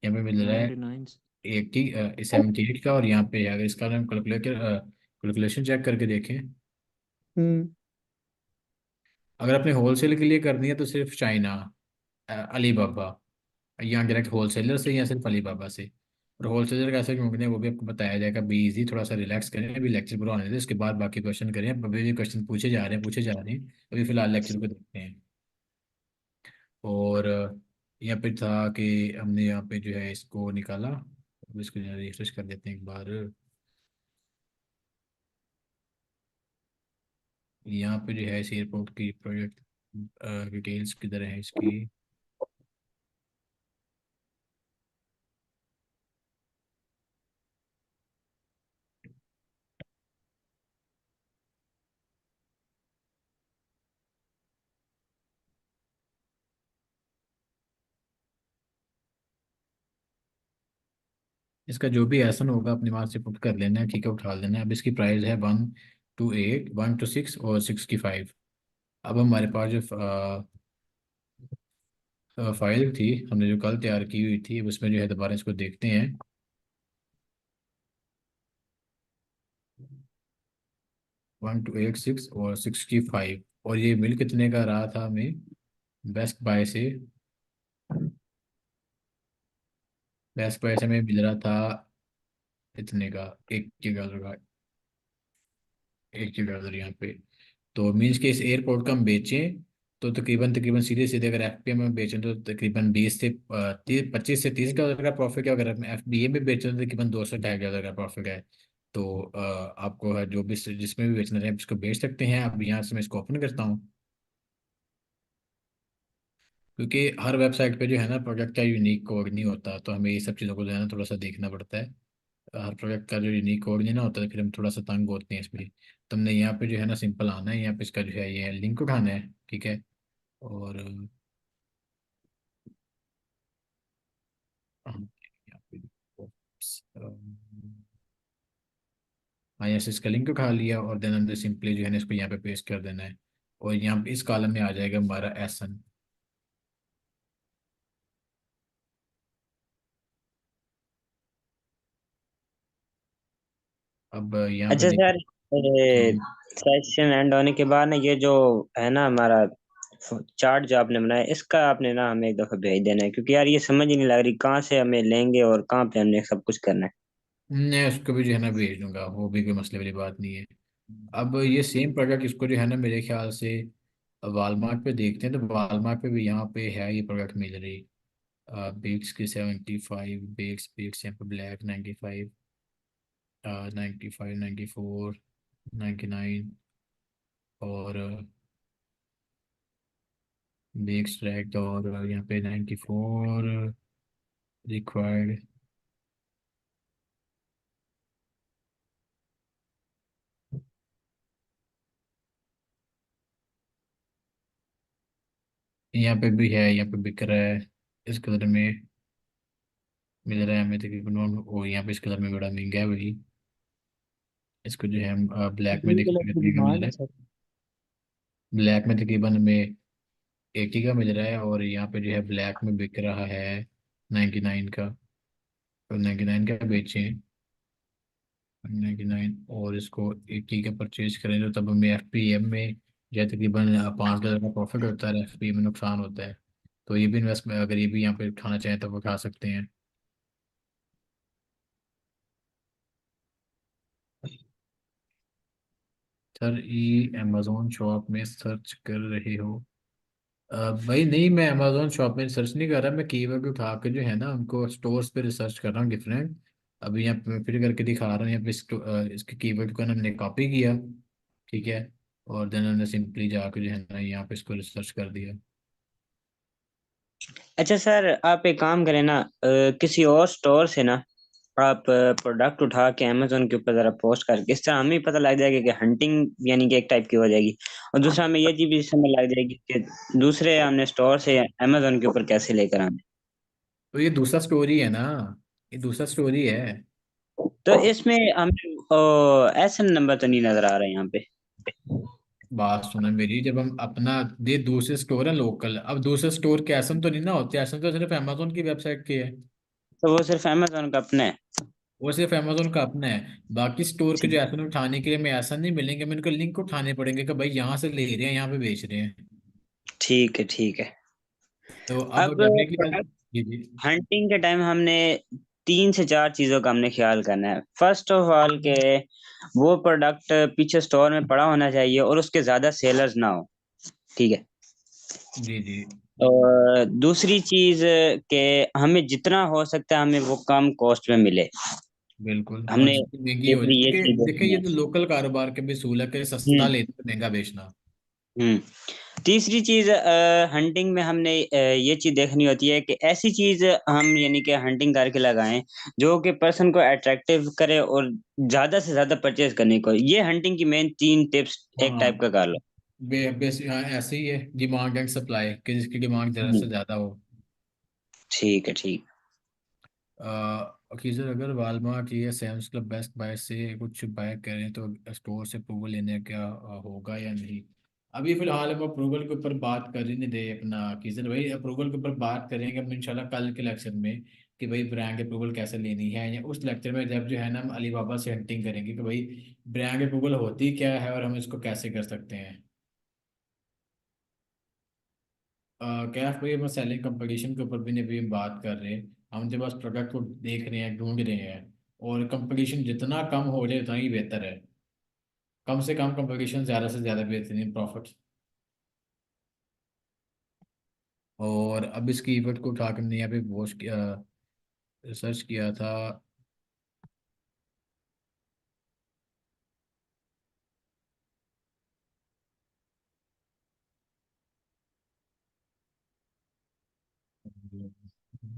यहाँ पे मिल रहा है 99। 78 का। और यहाँ पे अगर इसका हम कैलकुलेशन चेक करके देखें, हम्म, अगर अपने होलसेल के लिए करनी है तो सिर्फ चाइना, अलीबाबा, यहाँ डायरेक्ट होलसेलर से या सिर्फ अलीबाबा से। और होलसेलर कैसे ढूंढने हैं वो भी आपको बताया जाएगा। बी इजी, थोड़ा सा रिलैक्स करें, अभी लेक्चर पूरा होने दें, उसके बाद बाकी क्वेश्चन करें। अभी भी क्वेश्चन पूछे जा रहे हैं, पूछे जा रहे हैं। अभी फिलहाल लेक्चर को देखते हैं। और यहाँ पे था कि हमने यहाँ पे जो है इसको निकाला। अब इसको रिफ्रेश कर देते हैं एक बार। यहाँ पे जो है इस एयरपोर्ट की प्रोजेक्ट डिटेल्स किधर है इसकी? इसका जो भी एसन होगा अपने वहाँ से पुट कर लेना है, ठीक है, उठा लेना है। अब इसकी प्राइस है 128, 126 और 65। अब हमारे पास जो फाइल थी हमने जो कल तैयार की हुई थी, अब उसमें जो है दोबारा इसको देखते हैं। 1286 और 65। और ये मिल कितने का रहा था हमें बेस्ट बाय से? बेस्ट बाय से हमें मिल रहा था इतने का, $1 का, $1 यहाँ पे। तो मीन्स के इस एयरपोर्ट का हम बेचें तो तकरीबन तकरीबन सीधे सीधे अगर FPM में बेचें तो तकरीबन 25 से 30 हज़ार का प्रॉफिट है। अगर हम FBA में बेचें तो तकरीबन 2 से 2.5 हज़ार का प्रॉफिट है। तो आपको है जो भी जिसमें भी बेचना है आप इसको बेच सकते हैं। अब यहाँ से मैं इसको ओपन करता हूँ, क्योंकि हर वेबसाइट पे जो है ना प्रोडक्ट का यूनिक कोड नहीं होता, तो हमें ये सब चीज़ों को जो है ना थोड़ा सा देखना पड़ता है। हर प्रोडक्ट का जो यूनिक कोड नहीं ना होता तो फिर हम थोड़ा सा तंग होते हैं इसमें। तो हमने यहाँ पे जो है ना सिंपल आना है, यहाँ पे इसका जो है ये लिंक उठाना है, ठीक है। और यहाँ पे हाँ, यहाँ से इसका लिंक उठा लिया और देन हमने सिंपली जो है ना इसको यहाँ पे पेस्ट कर देना है। और यहाँ पे इस कॉलम में आ जाएगा हमारा एसन। अब यहाँ पे अच्छा सर, देखिए। सेशन एंड होने के बाद ना ये जो है ना हमारा चार्ट जो आपने बनाया, इसका आपने ना हमें एक दफा भेज देना है, क्योंकि यार ये समझ ही नहीं लग रही कहाँ से हमें लेंगे और कहाँ पे हमने सब कुछ करना है। मैं उसको भी जो है ना भेज दूंगा, वो भी कोई मसले वाली बात नहीं है। अब ये सेम प्रोडक्ट इसको जो है ना मेरे ख्याल से वालमार्ट पे देखते हैं, तो वालमार्ट पे भी यहाँ पे है ये प्रोडक्ट मिल रही। बेक्स की 75, बेक्स यहाँ पे ब्लैक 95, 95, 94, 99, और बेक्स रेड, और यहाँ पे 94 रिक्वायर्ड। यहाँ पे भी है, यहाँ पे बिक रहा है इस कलर में, मिल रहा है हमें तकरीबन। और यहाँ पे इस कलर में बड़ा महंगा है वही। इसको जो है हम ब्लैक में ग्रीन देखते कलर हैं की कितने का मिल डिमांड रहा है है। सर। ब्लैक में तकरीबन हमें 80 का मिल रहा है, और यहाँ पे जो है ब्लैक में बिक रहा है 99 का। तो 99 का बेचें, 99, और इसको 80 का परचेज करें, तो तब हमें FPM में जो है तकरीबन $5 का प्रॉफिट होता है, FPM में नुकसान होता है। तो ये भी इन्वेस्ट, अगर ये भी यहाँ पे उठाना चाहें तो वो उठा सकते हैं। सर ये अमेजोन शॉप में सर्च कर रहे हो? भाई नहीं, मैं अमेजोन शॉप में सर्च नहीं कर रहा, मैं कीवर्ड उठा के जो है ना उनको स्टोर्स पे रिसर्च कर रहा हूँ डिफरेंट। अभी यहाँ पे मैं फिर करके दिखा रहा हूँ, यहाँ पे इसके कीवर्ड को ना हमने कॉपी किया, ठीक है, और देन हमने सिंपली जाके जो है ना यहाँ पे इसको रिसर्च कर दिया। अच्छा सर, आप एक काम करें ना, किसी और स्टोर से ना आप प्रोडक्ट उठा के अमेजोन के ऊपर जरा पोस्ट करके, इस तरह हमें पता लग जाएगा कि हंटिंग यानी कि एक टाइप की हो जाएगी। और दूसरा हमें ये चीज भी समझ लग जाएगी कि दूसरे हमने स्टोर से अमेजोन के ऊपर कैसे लेकर आना तो ये दूसरा स्टोरी है ना, ये दूसरा स्टोरी है। है। तो इसमें हमें एसएन नंबर तो नहीं नजर आ रहा है यहाँ पे। बात सुना मेरी, जब हम अपना दे दूसरे स्टोर है लोकल, अब दूसरे स्टोर के ऐसा तो नहीं ना होते, ऐसा तो सिर्फ अमेजोन की वेबसाइट के है। तो वो सिर्फ अमेजोन का अपना है। वो सिर्फ अमेजोन का अपना है, बाकी स्टोर के जो ठीक ऐसा उठाने के लिए हमें ऐसा नहीं मिलेंगे, हमें इनको लिंक उठाने पड़ेंगे कि भाई यहाँ से ले रहे हैं, यहाँ पे बेच रहे हैं। ठीक है, ठीक है। तो अब अब डेफिनेटली। प्रोडक्ट जी जी। हंटिंग के टाइम हमने 3 से 4 चीजों का हमने ख्याल करना है। फर्स्ट ऑफ ऑल के वो प्रोडक्ट पीछे स्टोर में पड़ा होना चाहिए और उसके ज्यादा सेलर्स ना हो। ठीक है। जी जी। और दूसरी चीज के हमें जितना हो सकता है हमें वो कम कॉस्ट में मिले। बिल्कुल, और हमने जितनी महंगी हो जाए, बेसिकली ये देखिए चीज देखिए देखनी ये है। तो लोकल कारोबार के भी असूल है कि सस्ता हम्म। लेना तो महंगा बेचना। हम्म। तीसरी चीज, हंटिंग में हमने ये चीज देखनी होती है कि ऐसी चीज हम यानी कि हंटिंग करके लगाएं जो कि पर्सन को अट्रैक्टिव करे और ज्यादा से ज्यादा परचेज करने को। ये हंटिंग की मेन 3 टिप्स एक टाइप हाँ, का कर लो। हाँ, ऐसे ही है, डिमांड एंड सप्लाई, कि जिसकी डिमांड ज़रा हम्म। से ज़्यादा हो। ठीक है, ठीक। अकीज़र अगर वालमार्ट या सैम्स क्लब बेस्ट बाय से कुछ बाय करें तो स्टोर से अप्रूवल लेने का होगा या नहीं? अभी फिलहाल हम अप्रूवल के ऊपर बात कर ही नहीं रहे अपना अकीज़र भाई, अप्रूवल के ऊपर बात करेंगे हम इंशाल्लाह कल के लेक्चर में, कि भाई ब्रांड अप्रूवल कैसे लेनी है, या उस लेक्चर में जब जो है ना हम अली बाबा से हंटिंग करेंगे कि भाई ब्रांड अप्रूवल होती क्या है और हम इसको कैसे कर सकते हैं। कैफ भाई, हम सेलिंग कंपटीशन के ऊपर भी नहीं भी हम बात कर रहे हैं, हम जब बस प्रोडक्ट को देख रहे हैं, ढूंढ रहे हैं, और कंपटीशन जितना कम हो जाए उतना ही बेहतर है। कम से कम कंपटीशन, ज़्यादा से ज़्यादा बेहतरीन प्रॉफिट। और अब इस कीवर्ड को उठा के हमने यहाँ पे वॉच किया, रिसर्च किया था।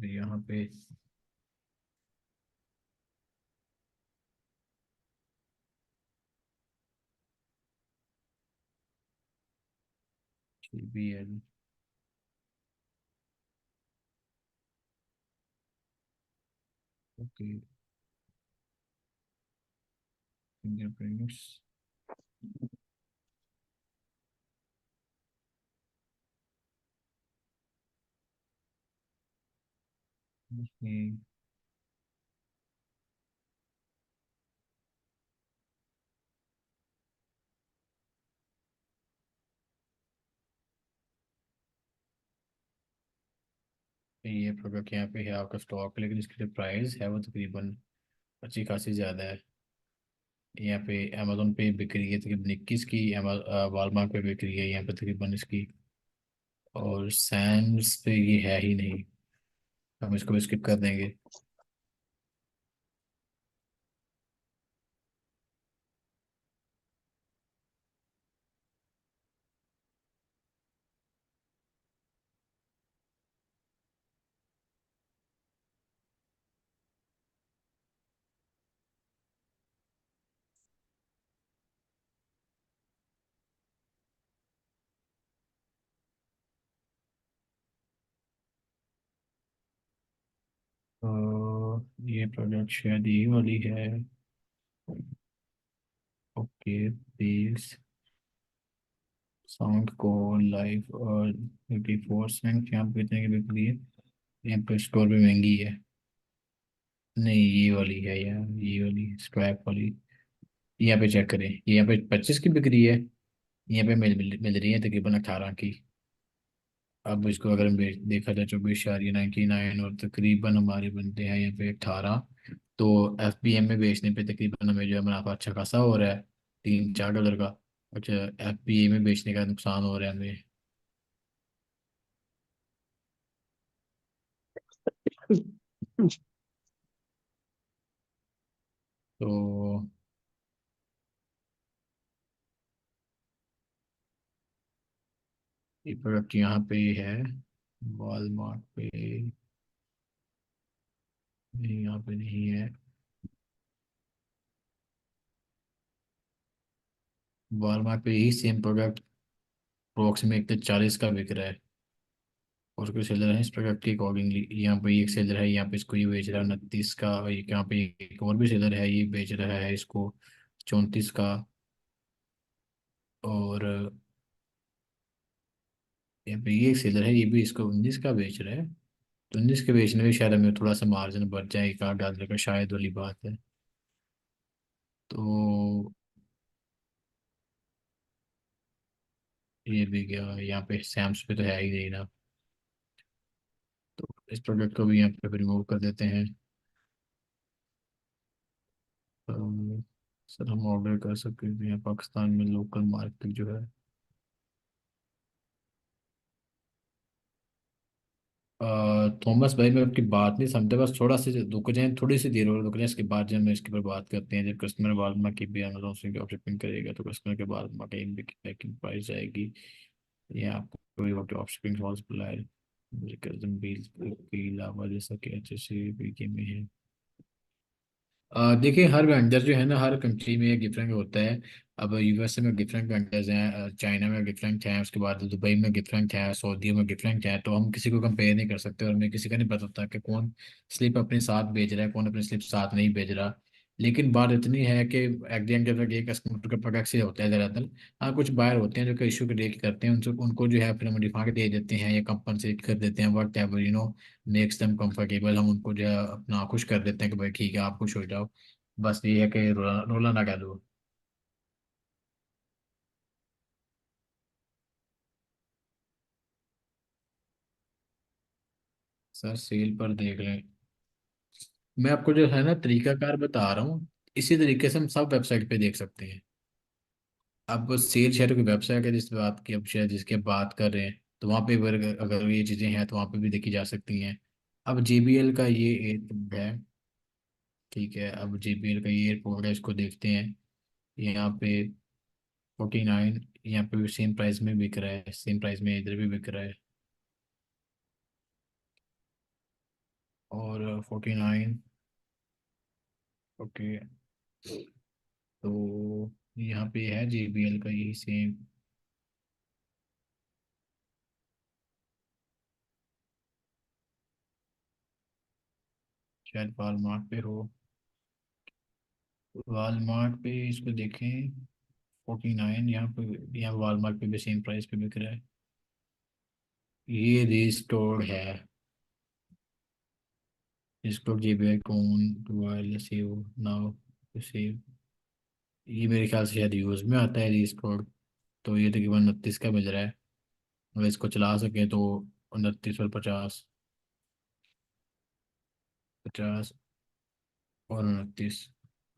यहाँ पे भी है। Okay, fingerprints. हम्म, ये प्रोडक्ट यहाँ पे है आपका स्टॉक, लेकिन इसकी जो प्राइस है वो तकरीबन अच्छी खासी ज़्यादा है। यहाँ पे अमेजोन पे बिक रही है तकरीबन 21 की, वालमार्ट पे बिक रही है यहाँ पे तकरीबन इसकी, और सैम्स पे ये है ही नहीं। हम इसको स्किप कर देंगे। तो ये प्रोडक्ट शायद ये वाली है। ओके, प्लीज साउंड को लाइव और 54 सेंट यहाँ पे इतने की बिक रही है। यहाँ पे स्टोर पे महंगी है। नहीं, ये वाली है यार, ये वाली स्ट्रैप वाली। यहाँ पे चेक करें, ये यहाँ पे 25 की बिक रही है। यहाँ पे मिल रही है तकरीबन 18 की। अब इसको अगर हम देखा जाए 24.99 और तकरीबन हमारे बनते हैं यहाँ पे 18। तो FBM में बेचने पे तकरीबन हमें जो है मुनाफा अच्छा खासा हो रहा है, $3-4 का। अच्छा, FBA में बेचने का नुकसान हो रहा है हमें। तो ये प्रोडक्ट यहाँ पे है, वॉलमार्ट पे नहीं, यहाँ पे नहीं है। वॉलमार्ट पे यही सेम प्रोडक्ट अप्रोक्सीमेट 40 का बिक रहा है। और कोई सेलर है इस प्रोडक्ट के अकॉर्डिंगली, यहाँ पे एक सेलर है, यहाँ पे इसको ये बेच रहा है 29 का, और यहाँ पे एक और भी सेलर है, ये बेच रहा है इसको 34 का। और यहाँ पे ये एक सेलर है, ये भी इसको 19 का बेच रहा है। तो 19 के बेचने में शायद हमें थोड़ा सा मार्जिन बच जाए, $1-8 का, शायद वाली बात है। तो ये भी गया, यहाँ पे सैम्स पे तो है ही नहीं ना। तो इस प्रोडक्ट को भी यहाँ पे रिमूव कर देते हैं। तो सर हम ऑर्डर कर सकते हैं यहाँ पाकिस्तान में लोकल मार्केट जो है। थॉमस भाई, मैं आपकी बात नहीं समझा, बस थोड़ा सा रुक जाए, थोड़ी सी देर और रुक जाए, इसके बाद जब हम इसके ऊपर बात करते हैं, जब कस्टमर वालमा की भी अमेजोन से ड्रॉप शिपिंग करेगा तो कस्टमर के बाद कहीं पैकिंग प्राइस आएगी। ये आपको ड्रॉप शिपिंग पॉसिबल है कस्टम बिल्स के अलावा, जैसा कि HSA BK में है। देखिए, हर वेंडर जो है ना, हर कंट्री में डिफरेंट होता है। अब USA में डिफरेंट वेंडर्स हैं, चाइना में डिफरेंट हैं, उसके बाद दुबई में डिफरेंट है, सऊदी में डिफरेंट है। तो हम किसी को कंपेयर नहीं कर सकते, और हमें किसी का नहीं पता होता कि कौन स्लिप अपने साथ भेज रहा है, कौन अपनी स्लिप साथ नहीं भेज रहा। लेकिन बात इतनी है कि एट द एंड जब एक कस्टमर का प्रोडक्ट से होता है ज़्यादातर। हाँ, कुछ बायर होते हैं जो कि इशू के देख करते हैं, उनसे उनको जो है फिर हम रिफंड दे देते हैं या कंपनसेट कर देते हैं, what ever makes them comfortable. हम उनको जो है अपना खुश कर देते हैं कि भाई ठीक है, आप खुश हो जाओ। बस ये है कि रोला रोला ना कह दो। सर सेल पर देख लें, मैं आपको जो है ना तरीकाकार बता रहा हूँ। इसी तरीके से हम सब वेबसाइट पे देख सकते हैं। अब सेल शेयर की वेबसाइट है जिस बात की अब शायद जिसकी आप बात कर रहे हैं, तो वहाँ पे अगर अगर ये चीज़ें हैं तो वहाँ पे भी देखी जा सकती हैं। अब JBL का ये एयरपोर्ट है, ठीक है, अब JBL का ये एयरपोर्ट है, इसको देखते हैं। यहाँ पे 49, यहाँ पे भी सेम प्राइस में बिक रहा है, सेम प्राइस में इधर भी बिक रहा है। और 49, ओके। तो यहाँ पे है JBL का यही सेम, शायद वॉलमार्ट पे हो। वॉलमार्ट पे इसको देखें, 49 यहाँ पे, यहाँ वॉलमार्ट पे भी सेम प्राइस पे बिक रहा है। ये रिस्टोर्ड है। इसको GBI कौन two wireless save now to save, ये मेरे ख्याल से शायद यूज़ में आता है रीस कोड। तो ये तकरीबन 29 का मिल रहा है, अगर इसको चला सकें तो 29 और 50, 50 और 29,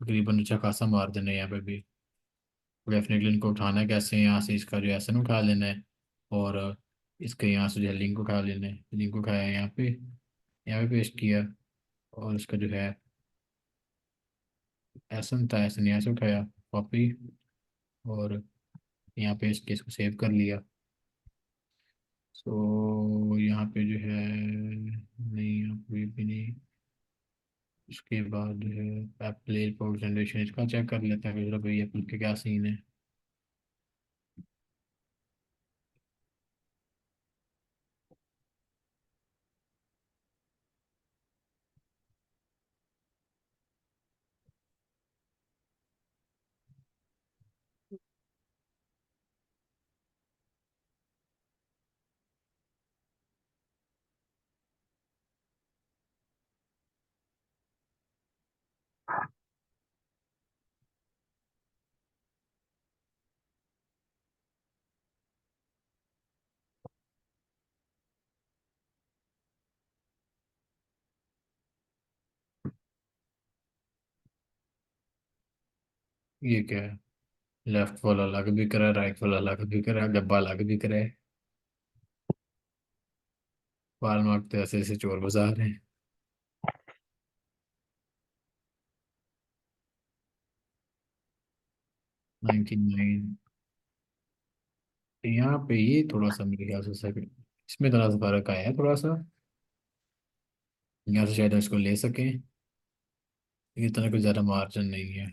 तकरीबन अच्छा खासा मार्जिन है यहाँ पे भी। डेफिनेटली इनको उठाना कैसे है, यहाँ से इसका जो एसन उठा लेना है, और इसके यहाँ से जो है लिंक उठा लेना है, लिंक उठाया यहाँ पे पेस्ट किया, और इसका जो है एसन था, एसन यहाँ से उठाया, कॉपी, और यहाँ पे इसके इसको सेव कर लिया। सो यहाँ पे जो है नहीं, यहाँ पे भी नहीं। उसके बाद जो है ऐप प्ले पावर जनरेशन, इसका चेक कर लेते हैं फिर भाई एप्पल के क्या सीन है। ये क्या है, लेफ्ट वाला अलग भी करा, राइट वाला अलग भी करा, डब्बा अलग भी करा है। बाल मार्क तो ऐसे ऐसे चोर बाजार हैं। 99, यहाँ पे ये थोड़ा सा मेरे ख्याल से सेकंड, इसमें थोड़ा सा फर्क आया है थोड़ा सा, यहाँ से शायद हम इसको ले सकें, लेकिन इतना कुछ ज़्यादा मार्जिन नहीं है।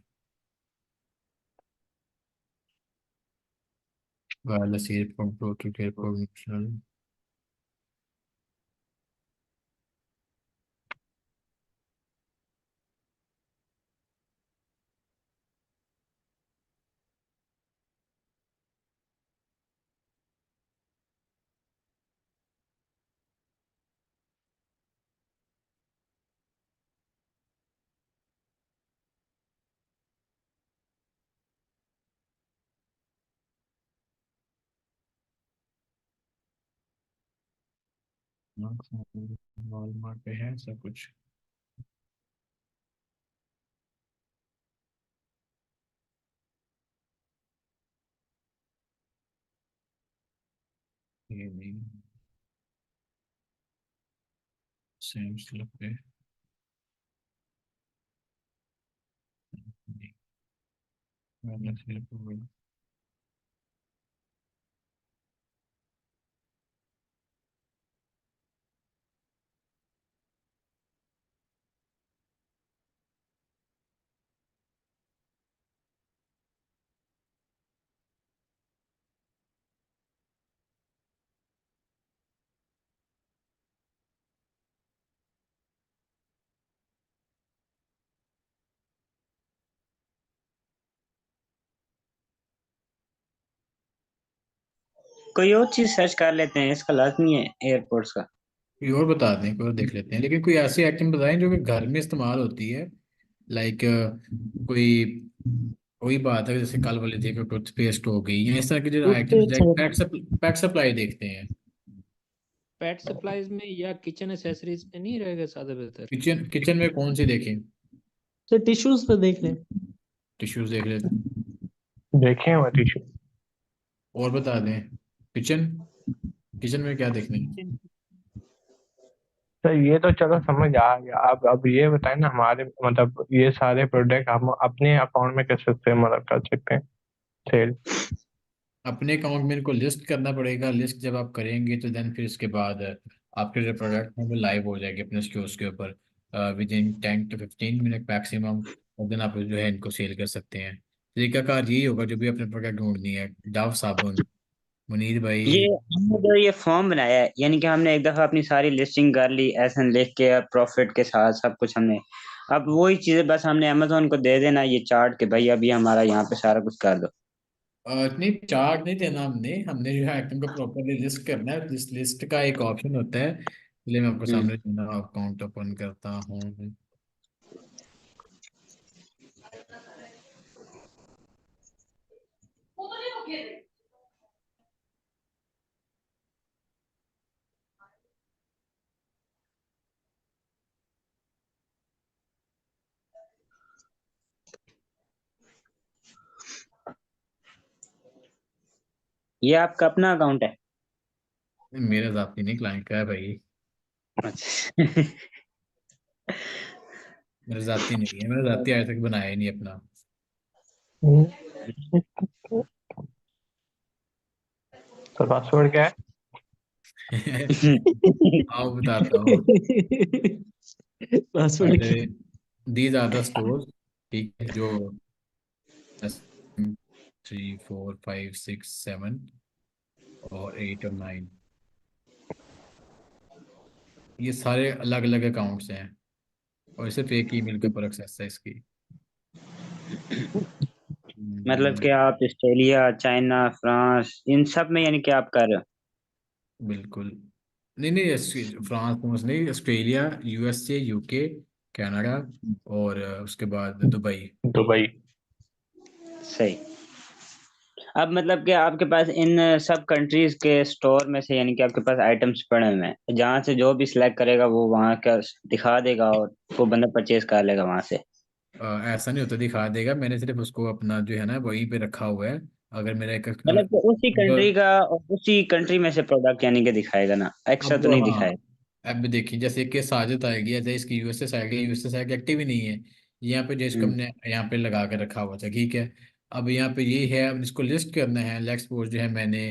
Wireless earphone Bluetooth earphone optional. Walmart पे है सब कुछ। ये नहीं, सेम स्लैब पे नहीं, वायरलेस ईयरफोन। कोई और चीज सर्च कर लेते हैं, इसका लाजमी है एयरपोर्ट्स का। कोई और बता दें, कोई और देख लेते हैं, लेकिन कोई ऐसी आइटम बताएं जो कि घर में इस्तेमाल होती है। लाइक कोई कोई बात है, जैसे कल वाले थे कि टूथपेस्ट हो गई, या इस तरह की जो आइटम्स, टूथपेस्ट लाइक है। पेट सप्लाई देखते हैं। पेट सप्लाईज में या किचन एसेसरीज में नहीं रहेगा ज्यादा बेहतर? किचन किचन में कौन सी देखें? तो टिश्यूज पे देख लें। टिश्यूज देख लेते हैं। देखे हुए टिश्यू। और बता दें, किचन किचन में क्या देखने है? किचन तो ये तो चलो समझ आ गया। अब ये बताएं ना, हमारे मतलब ये सारे प्रोडक्ट हम अपने अकाउंट में कैसे से मतलब कर सकते हैं सेल? अपने अकाउंट में इनको लिस्ट करना पड़ेगा। लिस्ट जब आप करेंगे तो देन फिर इसके बाद आपके जो प्रोडक्ट हैं वो लाइव हो जाएंगे अपने स्टोर्स के ऊपर with in 10 to 15 minute maximum. और देन आप जो है इनको सेल कर सकते हैं। तरीकाकार यही होगा, जो भी अपने प्रोडक्ट ढूंढनी है, डव साबुन, मुनीर ये भाई। हमने जो ये फॉर्म बनाया है, यानी कि हमने एक दफा अपनी सारी लिस्टिंग कर ली एसन लिख के, प्रॉफिट के साथ सब कुछ हमने, अब वही चीजें बस हमने अमेजोन को दे देना ये चार्ट के भाई अभी हमारा यहाँ पे सारा कुछ कर दो। नहीं, चार्ट नहीं देना, हमने हमने जो है आइटम को प्रॉपरली लिस्ट करना है। इस लिस्ट का एक ऑप्शन होता है इसलिए मैं आपको हम्म। सामने अकाउंट ओपन करता हूँ। ये आपका अपना अकाउंट है? मेरा जाती नहीं, क्लाइंट का है भाई। अच्छा। मेरा जाती नहीं है, मेरा जाती आज तक बनाया ही नहीं अपना। तो पासवर्ड क्या है? आओ बताता हूँ। पासवर्ड अरे, क्या? दीज आर द स्टोर, ठीक है, जो 3 4 5 6 7 और 8 और 9, ये सारे अलग अलग अकाउंट्स हैं, और सिर्फ एक ईमेल के ऊपर एक्सेस है इसकी। मतलब कि हम्म, आप ऑस्ट्रेलिया, चाइना, फ्रांस, इन सब में यानी कि आप कर रहे हो? बिल्कुल। नहीं नहीं, फ्रांस फ्रांस नहीं, ऑस्ट्रेलिया, यूएसए, यूके, कनाडा, और उसके बाद दुबई। दुबई। सही। अब मतलब कि आपके पास इन सब कंट्रीज के स्टोर में से यानी कि आपके पास आइटम्स पड़े हुए हैं, जहां से जो भी सिलेक्ट करेगा वो वहां का दिखा देगा और वो बंदा परचेज कर लेगा वहां से। ऐसा नहीं होता, दिखा देगा, मैंने सिर्फ उसको अपना जो है ना वहीं पे रखा हुआ है। अगर मेरा एक मतलब कि उसी कंट्री का और उसी कंट्री में से प्रोडक्ट यानी कि दिखाएगा ना, एक्स्ट्रा अब तो नहीं हाँ, दिखाएगा। अब देखिए, जैसे कि साजिद आएगी, जैसे इसकी यूएसएस आएगी, यूएसएस आएगी एक्टिव ही नहीं है। यहाँ पे जिसको हम्म। हमने यहाँ पे लगा के रखा हुआ था, ठीक है। अब यहाँ पे ये है, अब इसको लिस्ट करना है, लेट्स सपोज जो है मैंने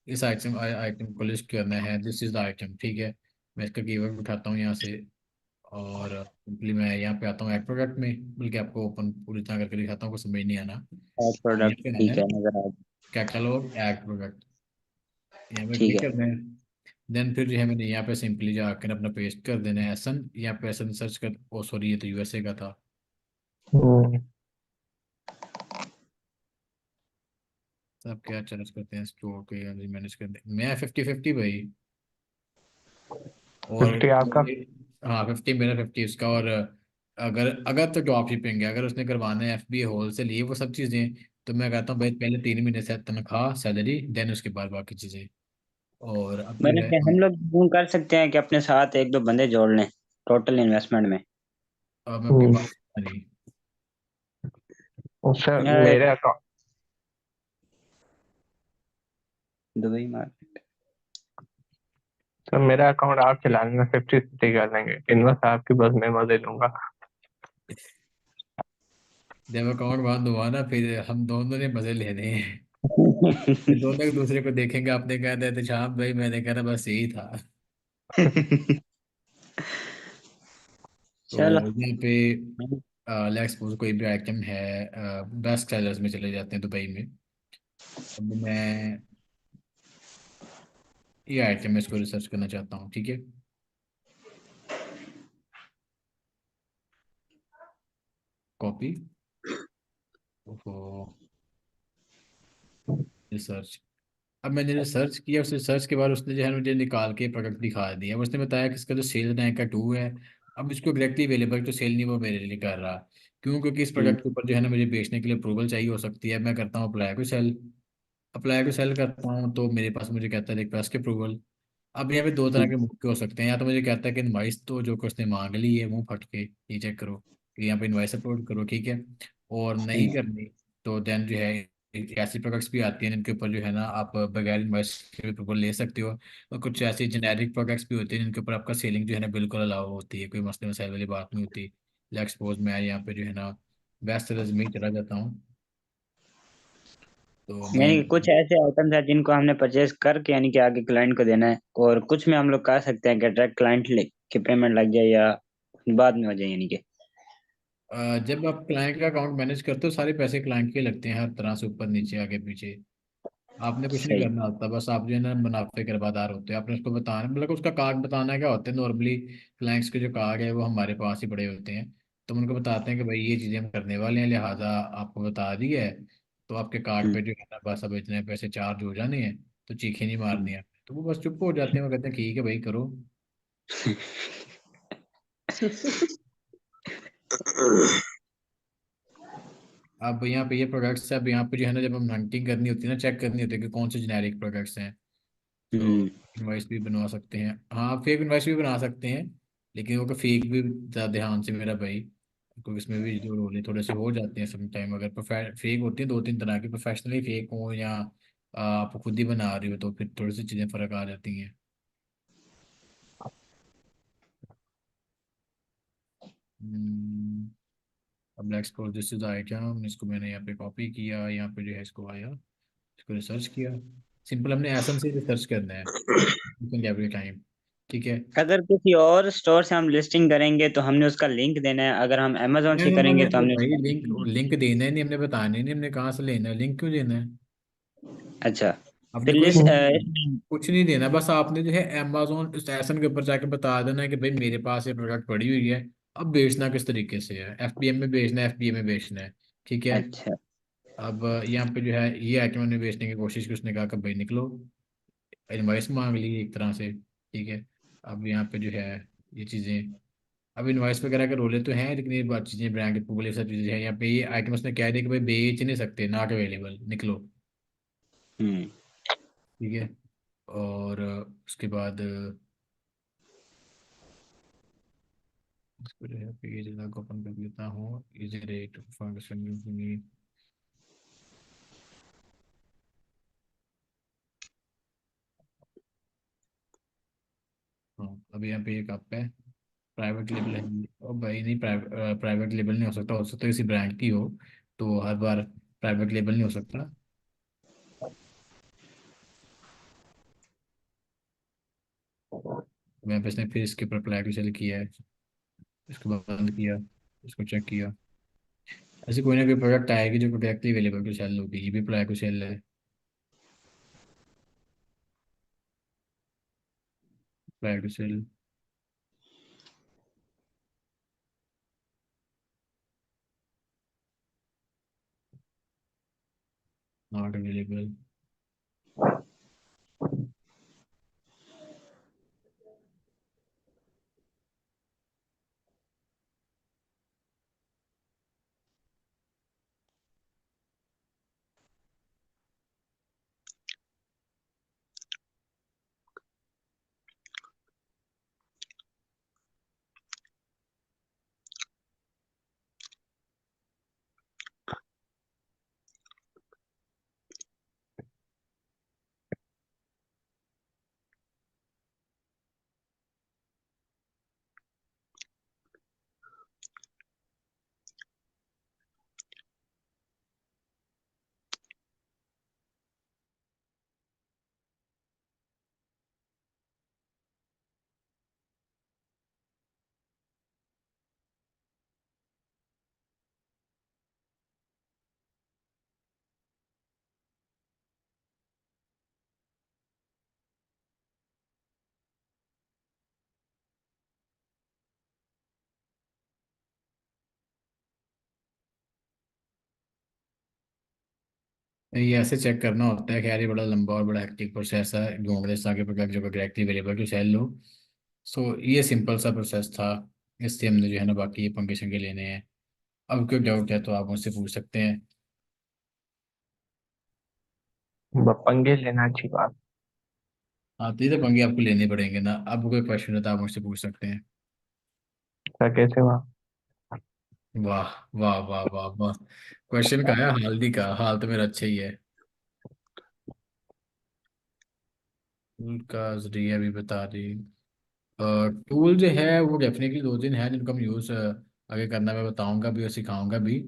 इस आइटम आइटम को लिस्ट करना है, दिस इज द आइटम, ठीक है। मैं इसका कीवर्ड उठाता हूँ यहाँ से, और सिंपली मैं यहाँ पे आता हूँ ऐड प्रोडक्ट में, बल्कि आपको ओपन पूरी तरह करके दिखाता हूँ, को समझ नहीं आना। यहाँ प्रोडक्ट पे आना ठीक है, है, नजर आ। कैटलॉग ऐड प्रोडक्ट, यहाँ पे ठीक क्लिक है। करना है। देन फिर जो है मैंने यहाँ पे सिंपली जाकर अपना पेस्ट कर देना है एसन, यहाँ पे एसन सर्च कर, ओ सॉरी ये तो यूएसए का था। हम्म, सब क्या सर्च करते हैं, स्टोर के मैनेज कर दे, मैं 50-50 भाई। और 50 आपका। हाँ, 50 मेरा, 50 उसका। और अगर अगर तो ड्रॉप शिपिंग है, अगर उसने करवाना है एफबी होलसेल, ये वो सब चीज़ें, तो मैं कहता हूँ भाई पहले 3 महीने से तनख्वाह सैलरी, देन उसके बाद बाकी चीज़ें। और अब जो मतलब है कि हम लोग यूं कर सकते हैं कि अपने साथ एक दो बंदे जोड़ लें टोटल इन्वेस्टमेंट में। मैं आपकी हम्म, बात नहीं। उससे यार, मेरे अकाउंट दुबई मार। तो मेरा अकाउंट आप चला लेना, 50-50 कर लेंगे, इन्वेस्ट आपकी, बस मैं मजे लूंगा। जब अकाउंट बंद हुआ ना, फिर हम दोनों ने मजे लेने हैं। फिर दोनों एक दूसरे को देखेंगे, आपने कहा था तो शाम भाई, मैंने कहा था बस यही था। तो चलो। यहाँ पे लेट्स सपोज कोई भी आइटम है, बेस्ट सेलर्स में चले जाते हैं दुबई में। अब मैं ये आइटम इसको रिसर्च करना चाहता हूँ, ठीक है। Copy, research. अब मैंने रिसर्च किया, उस रिसर्च के बाद उसने जो है मुझे निकाल के प्रोडक्ट दिखा दिया, उसने बताया कि इसका जो सेल रैंक का 2 है। अब इसको डायरेक्टली अवेलेबल तो सेल नहीं वो मेरे लिए कर रहा। क्यों? क्योंकि इस हम्म। प्रोडक्ट के ऊपर जो है ना मुझे बेचने के लिए अप्रूवल चाहिए हो सकती है। मैं करता हूँ अप्लाई को सेल करता हूँ, तो मेरे पास मुझे कहता है रिक्वेस्ट के अप्रूवल। अब यहाँ पे दो तरह हम्म। के मौके हो सकते हैं, या तो मुझे कहता है कि इनवाइस तो जो कि उसने मांग ली है मुंह फट के, ये चेक करो कि यहाँ पे इनवाइस अपलोड करो, ठीक है। और नहीं हम्म। करनी, तो देन जो है ऐसी प्रोडक्ट्स भी आती हैं जिनके ऊपर जो है ना आप बगैर इनवाइस के अप्रूवल ले सकते हो। और कुछ ऐसी जेनेरिक प्रोडक्ट्स भी होती हैं जिनके ऊपर आपका सेलिंग जो है ना बिल्कुल अलाउ होती है, कोई मसले मसाइल वाली बात नहीं होती। लेट्स सपोज मैं यहाँ पे जो है ना बेस्ट सेलर्स में ही चला जाता हूँ, तो मैं यानी कि कुछ ऐसे आइटम्स हैं जिनको हमने परचेज करके यानी कि आगे क्लाइंट को देना है, और कुछ में हम लोग कह सकते हैं कि डायरेक्ट क्लाइंट ले के पेमेंट लग जाए या बाद में हो जाए यानी कि। जब आप क्लाइंट का अकाउंट मैनेज करते हो, सारे पैसे क्लाइंट के लगते हैं, हर तरह से ऊपर नीचे आगे पीछे। आपने कुछ नहीं सही। करना होता, बस आप जो है ना मुनाफे के बरबादार होते हैं। आपने उसको बताना, मतलब उसका कार्ड बताना क्या होता है नॉर्मली। क्लाइंट्स के जो कार्ड है वो हमारे पास ही पड़े होते हैं, तो हम उनको बताते हैं कि भाई ये चीज़ें हम करने वाले हैं, लिहाजा आपको बता दी है, तो आपके कार्ड हम्म। पे जो है ना बस अब इतने पैसे चार्ज हो जाने हैं, तो चीखें नहीं हम्म। मारनी है। तो वो बस चुप हो जाते हैं, वो कहते हैं ठीक है भाई करो। अब यहाँ पे ये प्रोडक्ट्स है, अब यहाँ पे जो है ना, जब हम हंटिंग करनी होती है ना, चेक करनी होती है कि कौन से जेनेरिक प्रोडक्ट्स हैं, तो हम्म। इनवाइस भी बनवा सकते हैं। हाँ, फेक इनवाइस भी बना सकते हैं, लेकिन वो फेक भी ज़्यादा ध्यान से मेरा भाई, क्योंकि इसमें भी जो रोल है थोड़े से हो जाते हैं समटाइम। अगर फेक होती है दो तीन तरह की, प्रोफेशनली फेक हो या आप खुद ही बना रही हो, तो फिर थोड़ी सी चीज़ें फ़र्क आ जाती हैं। हम्म, अब let's suppose this is item, इसको मैंने यहाँ पे कॉपी किया, यहाँ पे जो है इसको आया, इसको रिसर्च किया। सिंपल हमने एसएम से रिसर्च करना है एवरी टाइम। ठीक है। अगर किसी और स्टोर से हम लिस्टिंग करेंगे तो हमने उसका लिंक देना है, अगर हम अमेजोन नहीं से नहीं नहीं करेंगे नहीं, तो वो हमने भाई उसका लिंक लिंक नहीं लिंक देना ही नहीं हमने, बताना ही नहीं हमने कहाँ से लेना है, लिंक क्यों देना है। देना। अच्छा। तो आपने कोई लिस्ट कुछ नहीं देना, बस आपने जो है अमेजोन स्टेशन के ऊपर जाके बता देना है कि भाई मेरे पास ये प्रोडक्ट पड़ी हुई है, अब बेचना किस तरीके से है, एफबीएम में बेचना है, एफबीए में बेचना है। ठीक है। अच्छा। अब यहाँ पे जो है ये आइटम हमने बेचने की कोशिश की, उसने कहा कि भाई निकलो, इनवाइस मांग ली एक तरह से। ठीक है। अब यहाँ पे जो है ये चीज़ें, अब इनवाइस वगैरह के रोले तो हैं, लेकिन ये बात चीज़ें ब्रांड अप्रूवल ये सब चीज़ें हैं, यहाँ पे ये आइटम उसने कह दिया कि भाई बेच नहीं सकते, नॉट अवेलेबल, निकलो। हम्म। ठीक है। और उसके बाद इसको जो है पेज लॉग ओपन कर लेता हूँ, इजी रेट फंक्शन। हाँ, अब यहाँ पे एक कप है, प्राइवेट लेबल है। और भाई नहीं, प्राइवेट लेबल नहीं हो सकता किसी ब्रांड की हो, तो हर बार प्राइवेट लेबल नहीं हो सकता। मैं बस ने फिर इसके ऊपर अप्लाई सेल किया है, इसको बंद किया, इसको चेक किया। ऐसे कोई ना कोई प्रोडक्ट आएगी जो डायरेक्टली अवेलेबल टू सेल होगी, ये भी अप्लाई टू सेल है, apply to sale, not available. ये ऐसे चेक करना होता है, खैर ये बड़ा लंबा और बड़ा हेक्टिक प्रोसेस है, ढूंढ ले सारे प्रोडक्ट जो डायरेक्टली अवेलेबल टू सेल लो। सो ये सिंपल सा प्रोसेस था, इससे हमने जो है ना बाकी ये पंगे शंगे लेने हैं। अब कोई डाउट है तो आप मुझसे पूछ सकते हैं। पंगे लेना अच्छी बात। हाँ, तो ये तो पंगे आपको लेने पड़ेंगे ना, अब कोई क्वेश्चन है तो आप मुझसे पूछ सकते हैं। क्या कैसे हुआ? वाह वाह वाह वाह वाह, क्वेश्चन का है, हाल का हाल तो मेरा अच्छा ही है। टूल का जरिया भी बता दी। टूल जो है वो डेफिनेटली दो तीन है जिनको हम यूज़ आगे करना, मैं बताऊंगा भी और सिखाऊंगा भी।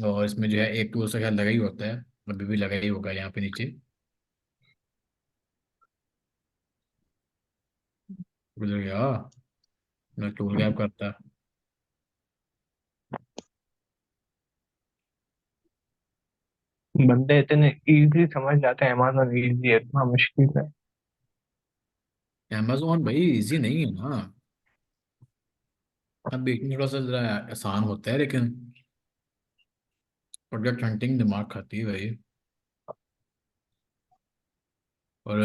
और इसमें जो है एक टूल से ख्याल लगा ही होता है, अभी भी लगा ही होगा यहाँ पे नीचे, गुजर गया, मैं टूल गैप करता। बंदे इतने इजी समझ जाते हैं, अमेज़न इजी है, इतना मुश्किल है। अमेजोन भाई इजी नहीं है ना, अब बेचना थोड़ा सा जरा आसान होता है, लेकिन प्रोडक्ट हंटिंग दिमाग खाती है भाई। और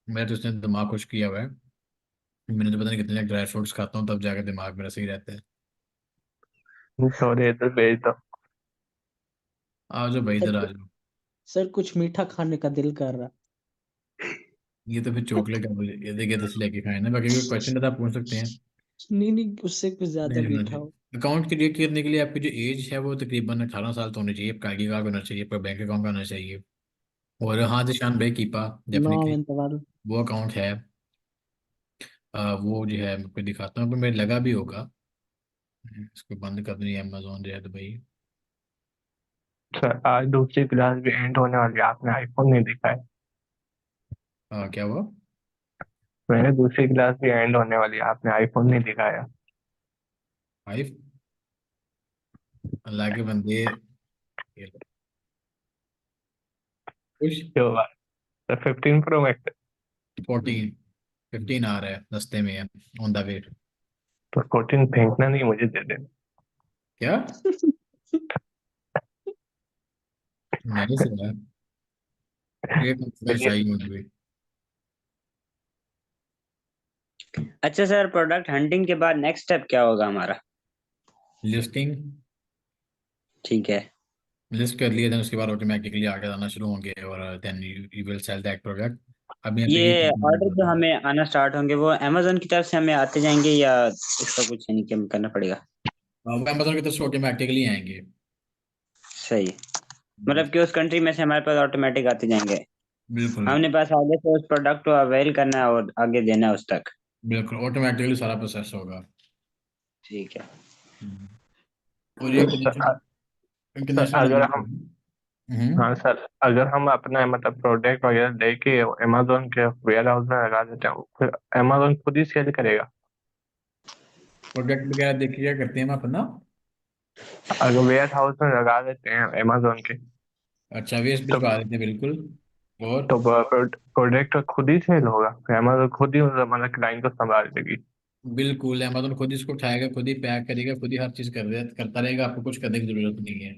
मेरा तो उसने दिमाग खुश किया हुआ है। मैंने तो पता नहीं कितने ड्राई फ्रूट्स खाता हूँ, तब जाकर दिमाग मेरा सही रहता है। थोड़े इधर भेज दो। आ जाओ भाई, सर इधर आ कुछ जाओ। सर कुछ मीठा खाने का दिल कर रहा। ये तो फिर चॉकलेट का मुझे ये देखिए, तो लेके खाए ना, बाकी कोई क्वेश्चन था आप पूछ सकते हैं। नहीं नहीं, उससे कुछ ज्यादा नहीं होना मीठा चाहिए। हो। अकाउंट क्रिएट करने के लिए आपकी जो एज है वो तकरीबन 18 साल तो होनी चाहिए, आपका आईडी कार्ड होना चाहिए, आपका बैंक अकाउंट होना चाहिए। और हाँ, जिशान भाई कीपा नो डेफिनेटली मैं तो वो अकाउंट है। वो जो है मैं आपको दिखाता हूँ, पर मेरे लगा भी होगा। इसको बंद कर दूँ अमेजोन जो है तो भाई। सर आज दूसरी क्लास भी एंड होने वाली है, आपने आईफोन नहीं दिखाया। क्या हुआ? मैंने दूसरी क्लास भी एंड होने वाली है, आपने आईफोन नहीं दिखाया। 5 अल्लाह के बंदे। ये लो, खुश। जो बात सर 15 प्रो मैक्स। 14 15 आ रहा है, रास्ते में है, ऑन द वे। तो 14 फेंकना नहीं, मुझे दे देना। क्या? नहीं सर, एक का चलिए। चाहिए मुझे। अच्छा सर, प्रोडक्ट हंटिंग के बाद नेक्स्ट स्टेप क्या होगा हमारा? लिस्टिंग। ठीक है। लिस्ट कर लिए, देन उसके बाद ऑटोमेटिकली आगे आना शुरू होंगे, और then you will sell that product. अब यहाँ पे ये ऑर्डर जो हमें आना स्टार्ट होंगे वो अमेजोन की तरफ से हमें आते जाएंगे, या इसका कुछ यानी कि हमें करना पड़ेगा? अमेजोन की तरफ से ऑटोमेटिकली आएंगे। सही। मतलब कि उस कंट्री में से हमारे पास ऑटोमेटिक आते जाएंगे। बिल्कुल हमने बस आगे से उस प्रोडक्ट को अवेल करना है और आगे देना है उस तक। बिल्कुल, ऑटोमेटिकली सारा प्रोसेस होगा। ठीक है। हम्म। और ये सर, सर इंटरनेशनल अगर नंबर। हम हाँ सर, अगर हम अपना मतलब प्रोडक्ट वगैरह लेके अमेजोन के वेयर हाउस में लगा देते हैं, फिर अमेजोन खुद ही सेल करेगा। प्रोडक्ट वगैरह देखिए क्या करते हैं हम अपना। अगर वेयर हाउस में लगा देते हैं अमेजोन के, अच्छा, वेस्ट तो भिजवा देते हैं बिल्कुल। और प्रोडक्ट खुद ही सेल होगा, फिर अमेजोन खुद ही मतलब क्लाइंट को संभाल लेगी। बिल्कुल, अमेजोन खुद इसको उठाएगा, खुद ही पैक करेगा, खुद ही हर चीज करता रहेगा, आपको कुछ करने की जरूरत नहीं है।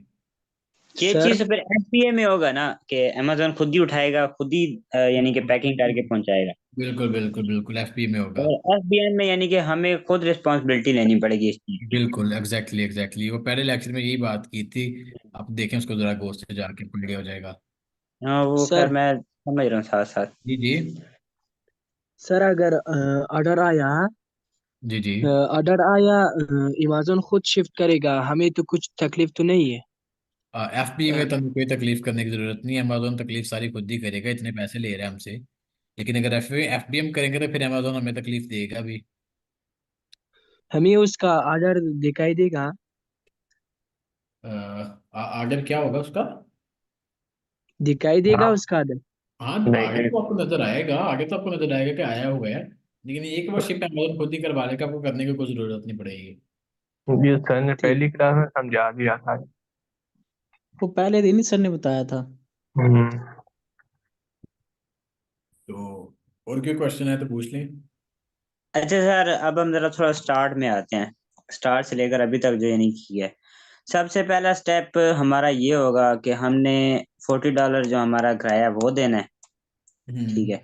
ये सर चीज फिर एफबीए में होगा ना कि अमेजोन खुद ही उठाएगा, खुद ही यानी कि पैकिंग करके पहुंचाएगा। बिल्कुल बिल्कुल बिल्कुल, एफपी में होगा। और एफबीए में यानी कि हमें खुद रिस्पॉन्सिबिलिटी लेनी पड़ेगी इस चीज की। बिल्कुल, एग्जैक्टली एग्जैक्टली, वो पहले लेक्चर में यही बात की थी। आप देखें उसको जरा गौर से, जाके पढ़ के हो जाएगा। हाँ वो खैर सर मैं समझ रहा हूँ साथ साथ। जी जी। सर अगर ऑर्डर आया, जी जी। अमेजोन खुद शिफ्ट करेगा, हमें तो कुछ तकलीफ तो नहीं है? एफबी में तो हमें कोई तकलीफ करने की जरूरत नहीं है, अमेजोन तकलीफ सारी खुद ही करेगा, इतने पैसे ले रहा है हमसे। लेकिन अगर एफबीएम करेंगे तो फिर अमेजोन हमें तकलीफ देगा भी। हमें उसका ऑर्डर दिखाई देगा? आर्डर क्या होगा उसका? दिखाई देगा हाँ। उसका ऑर्डर? हाँ, नहीं आगे नहीं, तो आपको नजर आएगा, आगे तो आपको नजर आएगा कि आया हुआ है। लेकिन एक बार शिप अमेजोन खुद ही करवा लेगा, आपको करने की कोई जरूरत नहीं पड़ेगी। ये सर ने ठीक। पहली क्लास में समझा दिया था। वो पहले दिन ही सर ने बताया था। हम्म। तो और कोई क्वेश्चन है तो पूछ लें। अच्छा सर, अब हम जरा थोड़ा स्टार्ट में आते हैं। स्टार्ट से लेकर अभी तक जो यानी किया है, सबसे पहला स्टेप हमारा ये होगा कि हमने $40 जो हमारा किराया वो देना है। ठीक हम्म है।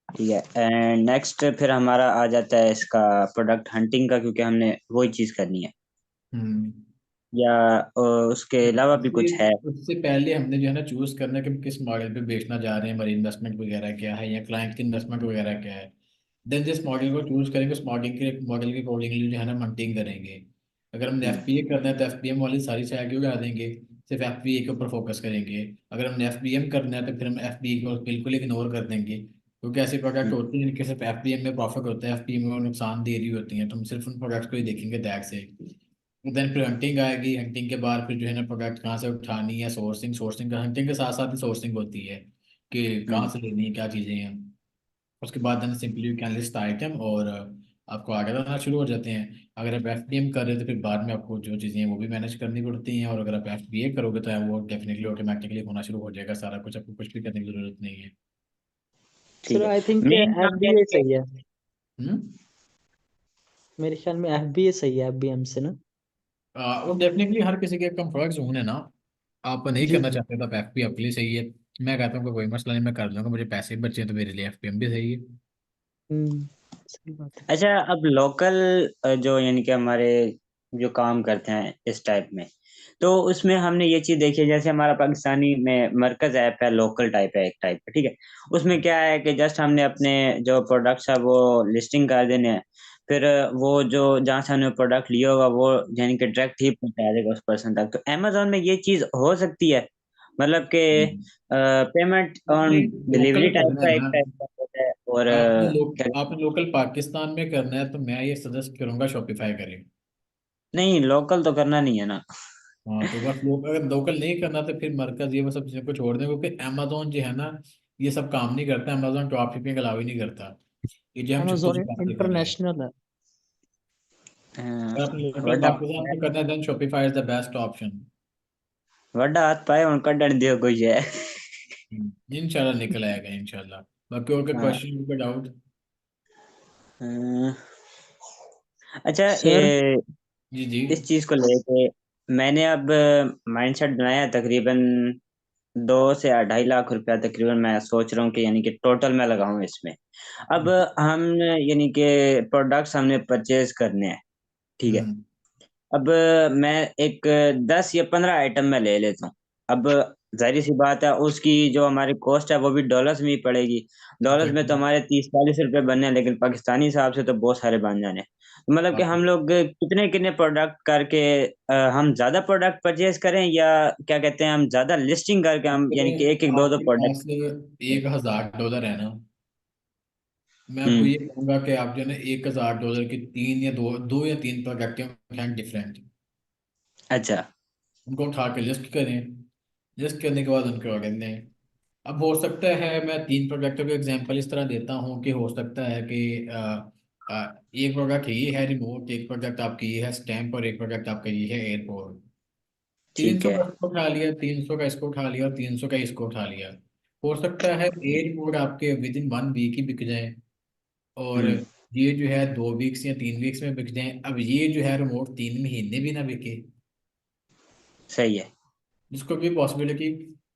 ठीक है। एंड नेक्स्ट फिर हमारा आ जाता है इसका प्रोडक्ट हंटिंग का, क्योंकि हमने वही चीज करनी है। हम्म। या उसके अलावा भी उससे कुछ है? उससे पहले हमने जो है ना चूज करना है कि हम किस मॉडल पे बेचना जा रहे हैं, हमारी इन्वेस्टमेंट वगैरह क्या है, या क्लाइंट की इन्वेस्टमेंट वगैरह क्या है। देन जिस मॉडल को चूज करेंगे उस मॉडल के अकॉर्डिंगली जो है ना मंटिंग करेंगे। अगर हमने हम्म, एफपीए करना है तो एफपीएम वाली सारी से आगे उड़ा देंगे, सिर्फ एफपीए के ऊपर फोकस करेंगे। अगर हमने एफबीएम करना है तो फिर हम एफबीए को बिल्कुल इग्नोर कर देंगे, क्योंकि ऐसे प्रोडक्ट हम्म, होते हैं जिनके सिर्फ एफबीएम में प्रॉफिट होता है, एफपीएम में वो नुकसान दे रही होती हैं, तो हम सिर्फ उन प्रोडक्ट्स को ही देखेंगे टैग से। देन फिर हंटिंग आएगी, हंटिंग के बाद फिर जो है ना प्रोडक्ट कहाँ से उठानी है, सोर्सिंग का हंटिंग के साथ साथ ही सोर्सिंग होती है कि कहाँ हम्म, से लेनी है, क्या चीज़ें हैं। उसके बाद then simply you can list item, और आपको आगे बढ़ना शुरू हो जाते हैं। अगर आप एफबीएम कर रहे हो तो फिर बाद में आपको जो चीज़ें हैं वो भी मैनेज करनी पड़ती हैं, और अगर आप एफबीए करोगे तो वो डेफिनेटली ऑटोमेटिकली होना शुरू हो जाएगा सारा कुछ, आपको कुछ भी करने की जरूरत नहीं है। ठीक सर है। आई थिंक मेन काम यानी एफबीए कि सही है। हम्म। मेरे ख्याल में एफबीए सही है एफबीएम से ना। वो डेफिनेटली हर किसी के कंफर्ट जोन है ना। आप नहीं जी करना जी। चाहते तो आप एफपी आपके लिए सही है। मैं कहता हूँ कि कोई मसला नहीं, मैं कर लूंगा, मुझे पैसे भी बचे हैं तो मेरे लिए एफपीएम भी सही है। हम्म। सही बात है। अच्छा, अब लोकल जो यानी कि हमारे जो काम करते हैं इस टाइप में, तो उसमें हमने ये चीज देखी है, जैसे हमारा पाकिस्तानी में मरकज ऐप है, लोकल टाइप है, एक टाइप है, ठीक है। उसमें क्या है कि जस्ट हमने अपने जो प्रोडक्ट्स है वो लिस्टिंग कर देने हैं, फिर वो जो जहाँ से हमने प्रोडक्ट लिया होगा वो यानी कि डायरेक्ट ही पहुंचा देगा उस पर्सन तक। तो अमेजोन में ये चीज हो सकती है, मतलब कि पेमेंट ऑन आपने लोकल डिलीवरी टाइप करना है का एक ना, टाइप का होता है, और आपने लोकल पाकिस्तान में करना है तो मैं ये सजेस्ट करूंगा शॉपिफाई करें। नहीं, लोकल तो करना नहीं है ना। हाँ तो बस अगर लोकल नहीं करना तो फिर मरकज ये वो सब चीज़ों को छोड़ दें, क्योंकि अमेजोन जो है ना ये सब काम नहीं करता। अमेजोन ड्रॉप शिपिंग अलाउ ही नहीं करता, ये जो हम छुट्टी अमेजोन की बातें कर रहे हैं। इंटरनेशनल है। हाँ, अगर आपने लोकल वड्डा पाकिस्तान में करना है then Shopify is the best option. वड्डा हाथ पाए उन कड्डन दियो कोई है। इंशाल्लाह निकल आएगा इंशाल्लाह। बाकी और हाँ। क्वेश्चन का डाउट? अ, अच्छा, सर जी जी। इस चीज को लेके मैंने अब माइंडसेट बनाया है, तकरीबन 2 से 2.5 लाख रुपया तकरीबन मैं सोच रहा हूँ कि यानी कि टोटल मैं लगाऊं इसमें। अब हम यानी कि प्रोडक्ट्स हमने परचेज करने हैं, ठीक है। हम्म। अब मैं एक 10 या 15 आइटम में ले लेता हूँ। अब जाहिर सी बात है, उसकी जो हमारी कॉस्ट है वो भी डॉलर्स में ही पड़ेगी। डॉलर्स में तो एग्जैक्टली। हमारे 30-40 रुपए बनने हैं, लेकिन पाकिस्तानी हिसाब से तो बहुत सारे बन जाने हैं। तो मतलब कि हम लोग कितने कितने प्रोडक्ट करके हम ज्यादा प्रोडक्ट परचेज करें, या क्या कहते हैं, हम ज्यादा लिस्टिंग करके हम यानी कि एक एक दो दो आपके प्रोडक्ट। पास $1,000 है ना, मैं आपको हम्म। ये कहूंगा कि आप जो है ना $1,000 की तीन या दो दो या तीन प्रोडक्ट हैं डिफरेंट, अच्छा। उनको उठा के लिस्ट करें। लिस्ट करने के बाद उनके ऑर्डर लें। अब हो सकता है मैं तीन प्रोडक्टों का एग्जांपल इस तरह देता हूँ कि हो सकता है कि एक प्रोडक्ट ये है रिमोट, एक प्रोडक्ट आपकी ये है स्टैंप, और एक प्रोडक्ट आपका ये है एयरपोर्ट। तीन ठीक सौ है। का इसको उठा लिया, 300 का इसको उठा लिया और 300 का इसको उठा लिया। हो सकता है एयरपोर्ट आपके विद इन 1 वीक ही बिक जाए, और हम्म। ये जो है 2 वीक्स या 3 वीक्स में बिक जाए। अब ये जो है रिमोट 3 महीने भी ना बिके, सही है। जिसको भी पॉसिबिलिटी।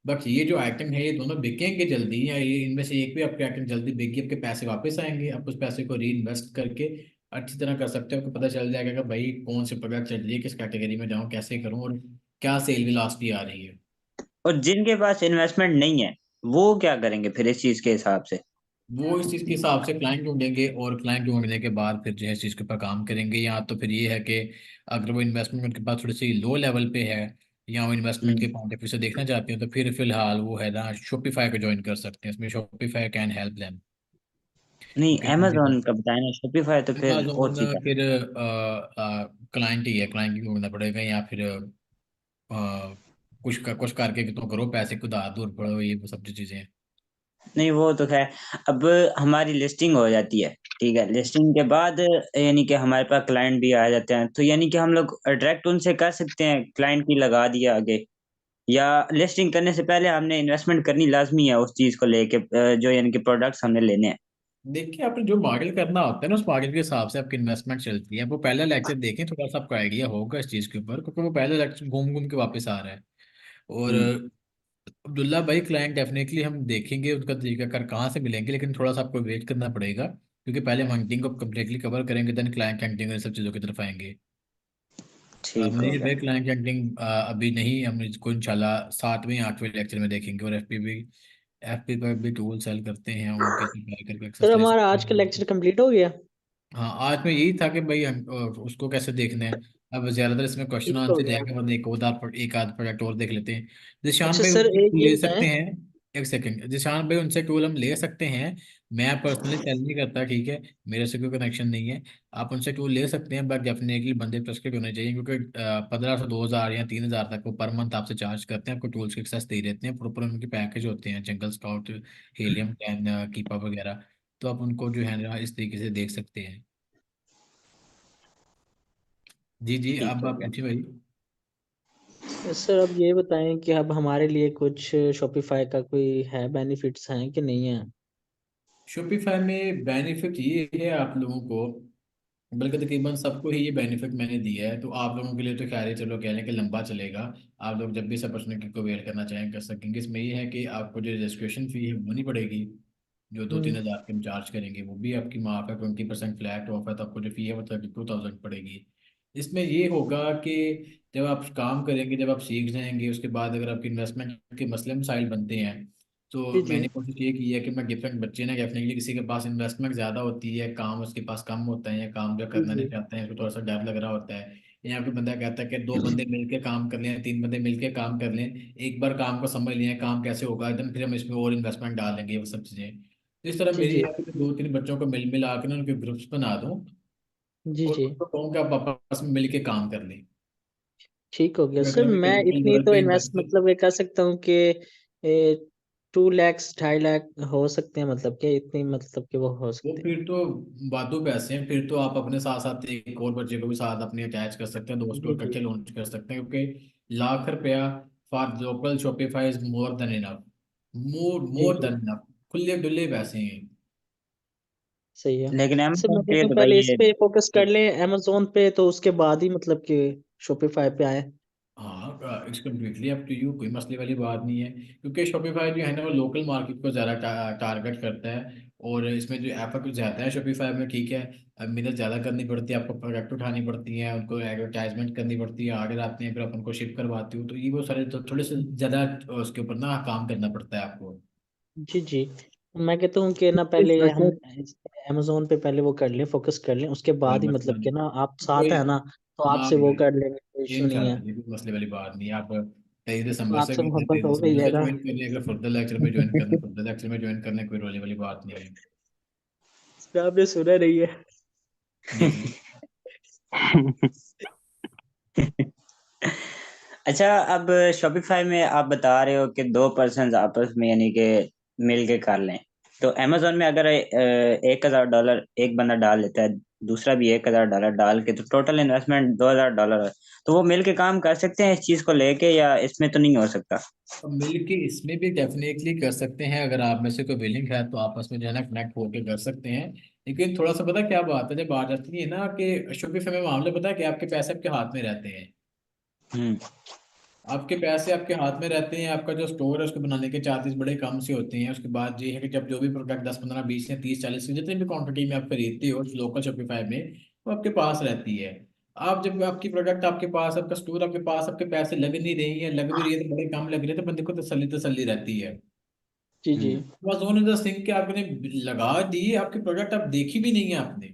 बट ये जो आइटम है ये दोनों बिकेंगे जल्दी, या ये इनमें से एक भी आपके आइटम जल्दी बिक गई, आपके पैसे वापस आएंगे। आप उस पैसे को री इन्वेस्ट करके अच्छी तरह कर सकते हो। आपको पता चल जाएगा कि भाई कौन से प्रोडक्ट चल रही है, किस कैटेगरी में जाऊँ, कैसे करूँ, और क्या सेल वेलोसिटी आ रही है। और जिनके पास इन्वेस्टमेंट नहीं है वो क्या करेंगे फिर इस चीज के हिसाब से? वो इस चीज़ के हिसाब से क्लाइंट ढूंढेंगे, और क्लाइंट ढूंढने के बाद फिर जो है इस चीज़ के ऊपर काम करेंगे। या तो फिर ये है कि अगर वो इन्वेस्टमेंट उनके पास थोड़ी सी लो लेवल पे है, या वो इन्वेस्टमेंट के हम्म। पॉइंट ऑफ व्यू से देखना चाहते हैं, तो फिर फिलहाल वो है ना शॉपिफाई को ज्वाइन कर सकते हैं। इसमें शॉपिफाई कैन हेल्प देम। नहीं, क्योंकि अमेजोन का बताया ना, शॉपिफाई तो फिर और अमेजोन चीज है। फिर क्लाइंट ही है, क्लाइंट ही ढूंढना पड़ेगा, या फिर कुछ करके कि तो करो, पैसे को दार दूर पड़ो, ये वो सब जो चीज़ें हैं। नहीं, वो तो खैर। अब हमारी लिस्टिंग हो जाती है, ठीक है। लिस्टिंग के बाद यानी कि हमारे पास क्लाइंट भी आ जाते हैं, तो यानी कि हम लोग डायरेक्ट उनसे कर सकते हैं, क्लाइंट की लगा दिया आगे। या लिस्टिंग करने से पहले हमने इन्वेस्टमेंट करनी लाजमी है उस चीज को लेके, जो यानी कि प्रोडक्ट्स हमने लेने हैं। देखिए आपने जो मॉडल करना होता है ना, उस मॉडल के हिसाब से आपकी इन्वेस्टमेंट चलती है। वो पहला लेक्चर देखें, थोड़ा सा आपको आइडिया होगा इस चीज़ के ऊपर, क्योंकि वो पहला लेक्चर घूम घूम के वापस आ रहा है। और हम्म। अब्दुल्ला भाई क्लाइंट डेफिनेटली हम देखेंगे उनका तरीका कर कहाँ से मिलेंगे, लेकिन थोड़ा सा आपको वेट करना पड़ेगा, क्योंकि पहले हम हंटिंग को कम्प्लीटली कवर करेंगे, देन क्लाइंट हंटिंग और सब चीज़ों की तरफ आएंगे। ठीक नहीं हो गया। भाई क्लाइंट हंटिंग अभी नहीं, हम इसको इंशाल्लाह 7वें 8वें लेक्चर में देखेंगे। और एफपी पर भी टूल सेल करते हैं, उनके से buy करके सर एक्सेस ले हमारा सकते आज का हैं। लेक्चर कंप्लीट हो गया। हाँ आज में यही था कि भाई हम उसको कैसे देखना है। अब ज्यादातर इसमें क्वेश्चन ठीक हो आंसर गया। जाएगा, वरना एक आध प्रोडक्ट और देख लेते हैं। जिशान अच्छा भाई सर उनसे एक टूल ये ले बताएं। सकते हैं। एक सेकंड, जिशान भाई उनसे टूल हम ले सकते हैं। मैं पर्सनली सेल नहीं करता, ठीक है, मेरे से कोई कनेक्शन नहीं है। आप उनसे टूल ले सकते हैं, बट डेफिनेटली बंदे ट्रस्टेड होने चाहिए, क्योंकि 1500 2000 या 3000 तक वो पर मंथ आपसे चार्ज करते हैं। आपको टूल्स की एक्सेस दे देते हैं, प्रॉपर उनके पैकेज होते हैं, जंगल स्काउट, हेलियम 10, कीपा वगैरह। तो आप उनको जो है ना इस तरीके से देख सकते हैं। जी जी, ठीक अब हो आप गया। पूछिए भाई। सर अब ये बताएं कि अब हमारे लिए कुछ शॉपिफाई का कोई है बेनिफिट्स हैं कि नहीं है। शॉपिफाई में बेनिफिट ये है आप लोगों को, बल्कि तकरीबन सबको ही ये बेनिफिट मैंने दिया है, तो आप लोगों के लिए तो खैर ही चलो कह लें कि लंबा चलेगा। आप लोग जब भी इस अपॉर्चुनिटी को वेल करना चाहें कर सकेंगे। इसमें ये है कि आपको जो रजिस्ट्रेशन फ़ी है वो नहीं पड़ेगी, जो दो तीन हम्म। हज़ार के हम चार्ज करेंगे वो भी आपकी माफ है, 20% फ्लैट ऑफ है, तो आपको जो फी है वो 32,000 पड़ेगी। इसमें ये होगा कि जब आप काम करेंगे, जब आप सीख जाएंगे, उसके बाद अगर आपकी इन्वेस्टमेंट के मसले मसाइल बनते हैं, जी तो जी मैंने कोशिश ये की है कि मैं डिफरेंट बच्चे ना डेफिनेटली, किसी के पास इन्वेस्टमेंट ज़्यादा होती है, काम उसके पास कम होता है, या काम जो जी करना नहीं जी चाहते हैं, उसको थोड़ा सा डर लग रहा होता है, या कोई बंदा कहता है कि दो बंदे मिलके काम कर लें, तीन बंदे मिलके काम कर लें, एक बार काम को समझ लिया काम कैसे होगा एकदम, फिर हम इसमें और इन्वेस्टमेंट डाल देंगे, वो सब चीज़ें। तो इस तरह जी मेरी जी है कि दो तीन बच्चों को मिल मिला के ना उनके ग्रुप्स बना दूं, जी और जी उनको कहूँ कि आप आपस में मिल के काम कर लें। ठीक हो गया अगर सर। कभी मैं लोकल इतनी लेवल तो पे इन्वेस्ट इन्वेस्टर, मतलब ये कर सकता हूँ कि 2 लाख 2.5 लाख हो सकते हैं, मतलब कि इतनी मतलब कि वो हो वो सकते हैं। फिर तो बादू पैसे हैं, फिर तो आप अपने साथ साथ एक और बच्चे को भी साथ अपने अटैच कर सकते हैं, दोस्त को जी जी इकट्ठे लॉन्च कर सकते हैं, क्योंकि ₹1,00,000 for local Shopify is more than enough, more जी मोर जी देन इनफ, खुले डुले पैसे हैं। सही है लेकिन सर। अमेजोन मैं पे कहता हूँ तो भाई पहले इस ये पे फोकस कर लें अमेजोन पे, तो उसके बाद ही मतलब कि शॉपिफाई पे आए। हाँ, it's completely up to you, कोई मसले वाली बात नहीं है, क्योंकि शॉपिफाई जो है ना वो लोकल मार्केट को ज़्यादा टारगेट करता है, और इसमें जो एफर्ट ज़्यादा है शॉपिफाई में, ठीक है। अब मेहनत ज़्यादा करनी पड़ती है, आपको प्रोडक्ट उठानी पड़ती है, उनको एडवर्टाइजमेंट करनी पड़ती है, आगे आते हैं, फिर अपन को शिप करवाती हो, तो ये वो सारे तो थोड़े से ज़्यादा उसके ऊपर ना काम करना पड़ता है आपको। जी जी। मैं कहता हूँ कि ना इस पहले हम वजह अमेजोन पे पहले वो कर लें, फोकस कर लें, उसके कोई बाद ही मसला मतलब कि नहीं, ना आप साथ कोई, है ना, तो हाँ आपसे वो भाई, कर लेंगे, कोई इशू नहीं है। इंशाल्लाह जी कोई मसले वाली बात नहीं है। आप 23 दिसंबर से आपसे भी मोहब्बत 23 हो गई दिसंबर है से ना। ज्वाइन कर लें, अगर फर्दर लेक्चर में ज्वाइन करना, फर्दर लेक्चर में ज्वाइन करने कोई रोले वाली बात नहीं है। आपने सुना नहीं है। जी जी। अच्छा, अब शॉपिफाई में आप बता रहे हो कि 2 पर्सन आपस में यानी कि मिल के कर लें, तो अमेजोन में अगर $1,000 एक बंदा डाल लेता है, दूसरा भी $1,000 डाल के, तो टोटल इन्वेस्टमेंट $2,000 है, तो वो मिल के काम कर सकते हैं इस चीज को लेके, या इसमें तो नहीं हो सकता? अब मिलके इसमें भी डेफिनेटली कर सकते हैं, अगर आप में से कोई विलिंग है तो आपस में जो है ना कनेक्ट होकर कर सकते हैं। लेकिन थोड़ा सा पता क्या बात है, जब बात आती है ना कि शॉपिफाई में मामला, पता है कि आपके पैसे आपके हाथ में रहते हैं, हम्म। आपके पैसे आपके हाथ में रहते हैं, आपका जो स्टोर है उसको बनाने के चार्जेस बड़े कम से होते हैं। उसके बाद ये है कि जब जो भी प्रोडक्ट 10 15 20 या 30 40 जितने भी क्वांटिटी में आप खरीदते हो लोकल शॉपिफाई में, वो आपके पास रहती है। आप जब आपकी प्रोडक्ट आपके पास, आपका स्टोर आपके पास, आपके पैसे लग नहीं रही है, लग भी रही है तो बड़े कम लग रहे हैं, तो बंदे को तसल्ली तसल्ली रहती है। जी जी हम्म। अमेज़न इज द थिंग कि आपने लगा दी, आपकी प्रोडक्ट आप देखी भी नहीं है आपने,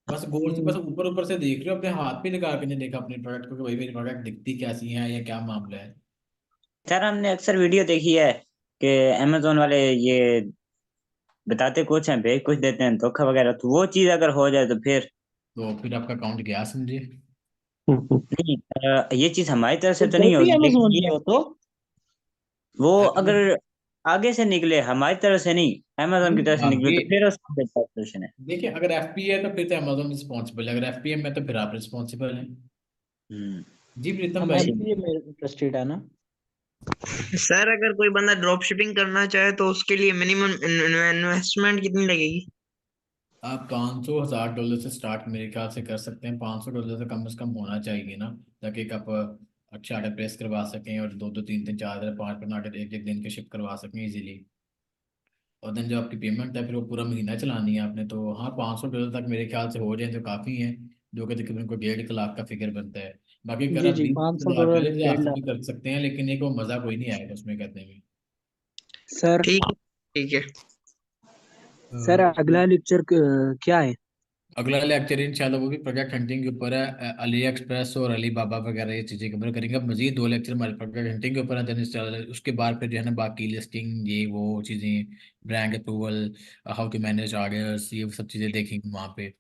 बस गौर से, बस हम्म। ऊपर ऊपर से देख रहे हो, अपने हाथ भी लगा के नहीं देखा अपने प्रोडक्ट को कि भाई मेरी प्रोडक्ट दिखती कैसी है या क्या मामला है। सर, हमने अक्सर वीडियो देखी है कि अमेजोन वाले ये बताते कुछ हैं, भेज कुछ देते हैं, धोखा वगैरह, तो वो चीज अगर हो जाए तो फिर? तो फिर आपका अकाउंट गया समझे। नहीं, ये चीज हमारी तरफ तो से तो नहीं गलती होगी, लेकिन अमेजोन की ये हो तो। वो अगर आगे से निकले हमारी तरफ से नहीं, अमेजोन की तरफ से निकले, आगे तो फिर उसका क्या सोल्यूशन है? देखिए, अगर एफपी है तो फिर तो अमेजोन रिस्पॉन्सिबल है, अगर एफपीएम है तो फिर आप रिस्पॉन्सिबल हैं। हम्म। जी प्रीतम हम भाई। ठीक। एफपीए में इंटरेस्टेड है ना। सर, अगर कोई बंदा ड्रॉप शिपिंग करना चाहे तो उसके लिए मिनिमम इन्वेस्टमेंट कितनी लगेगी? आप $500,000 से स्टार्ट मेरे ख्याल से कर सकते हैं, $500 से कम होना चाहिए ना, ताकि एक आप अच्छे आर्डर प्लेस करवा सकें, और दो दो तीन तीन चार चार पाँच पाँच आर्डर एक एक दिन के शिप करवा सकें इजीली। और देन जो आपकी पेमेंट है फिर वो पूरा महीना चलानी है आपने, तो हाँ $500 तक मेरे ख्याल से हो जाए तो काफ़ी है, जो कि तकरीबन को 1.5 लाख का फिगर बनता है। बाकी अगर जी आप जी, 20 हजार $500 पहले हजार से 1.5 लाख। भी कर सकते हैं, लेकिन एक वो मज़ा कोई नहीं आएगा उसमें करने में। सर ठीक है। अ, अगला लेक्चर क्या है? अगला लेक्चर इंशाल्लाह वो भी प्रोजेक्ट हंटिंग के ऊपर है, अली एक्सप्रेस और अली बाबा वगैरह ये चीज़ें कवर करेंगे। अब मजीद 2 लेक्चर हमारे प्रोजेक्ट हंटिंग के ऊपर है, then उसके बाद फिर जो है ना बाकी लिस्टिंग ये वो चीज़ें, brand approval, how to manage orders, ये सब चीज़ें देखेंगे वहाँ पे।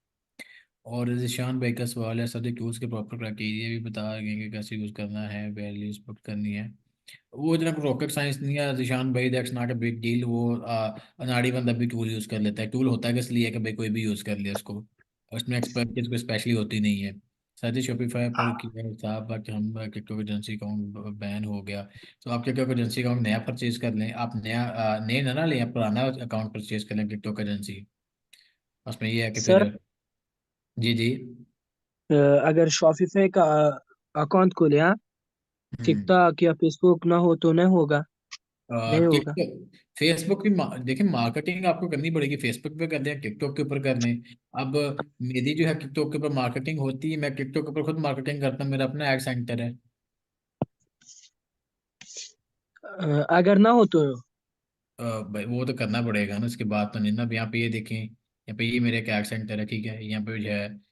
और जिशान भाई का सवाल है, सब्जेक्ट यूज़ के प्रॉपर क्राइटेरिया भी बता देंगे, कैसे यूज़ करना है, वैल्यूज पुट करनी है। वो जना रॉकेट साइंस नहीं है जिशान भाई, that's not a big deal. वो अनाड़ी बंदा भी टूल यूज़ कर लेता है, टूल होता है इसलिए कि भाई कोई भी यूज़ कर लिया उसको, उसमें एक्सपर्टीज कोई स्पेशली होती नहीं है। सर शॉपिफाई पर किया साहब कि हम क्रिप्टो करेंसी अकाउंट बैन हो गया, तो आप क्रिप्टो करेंसी अकाउंट नया परचेज कर लें, आप नया नए ना लें, आप पुराना अकाउंट परचेज कर लें क्रिप्टो करेंसी। उसमें ये है कि फिर, सर, जी जी। अगर शॉपिफाई का अकाउंट खोले, हाँ, हम्म। टिकटॉक या फेसबुक ना हो तो नहीं होगा? नहीं होगा। टिकटॉक, फेसबुक भी देखिए मार्केटिंग आपको करनी पड़ेगी, फेसबुक पे कर दें, टिकटॉक के ऊपर कर लें। अब मेरी जो है टिकटॉक के ऊपर मार्केटिंग होती है, मैं टिकटॉक के ऊपर खुद मार्केटिंग करता हूँ, मेरा अपना एड सेंटर है। अगर ना हो तो भाई वो तो करना पड़ेगा ना, उसके बाद तो नहीं ना। अब यहाँ पे ये देखें, यहाँ पे ये मेरे एक एड सेंटर है, ठीक है, यहाँ पे जो है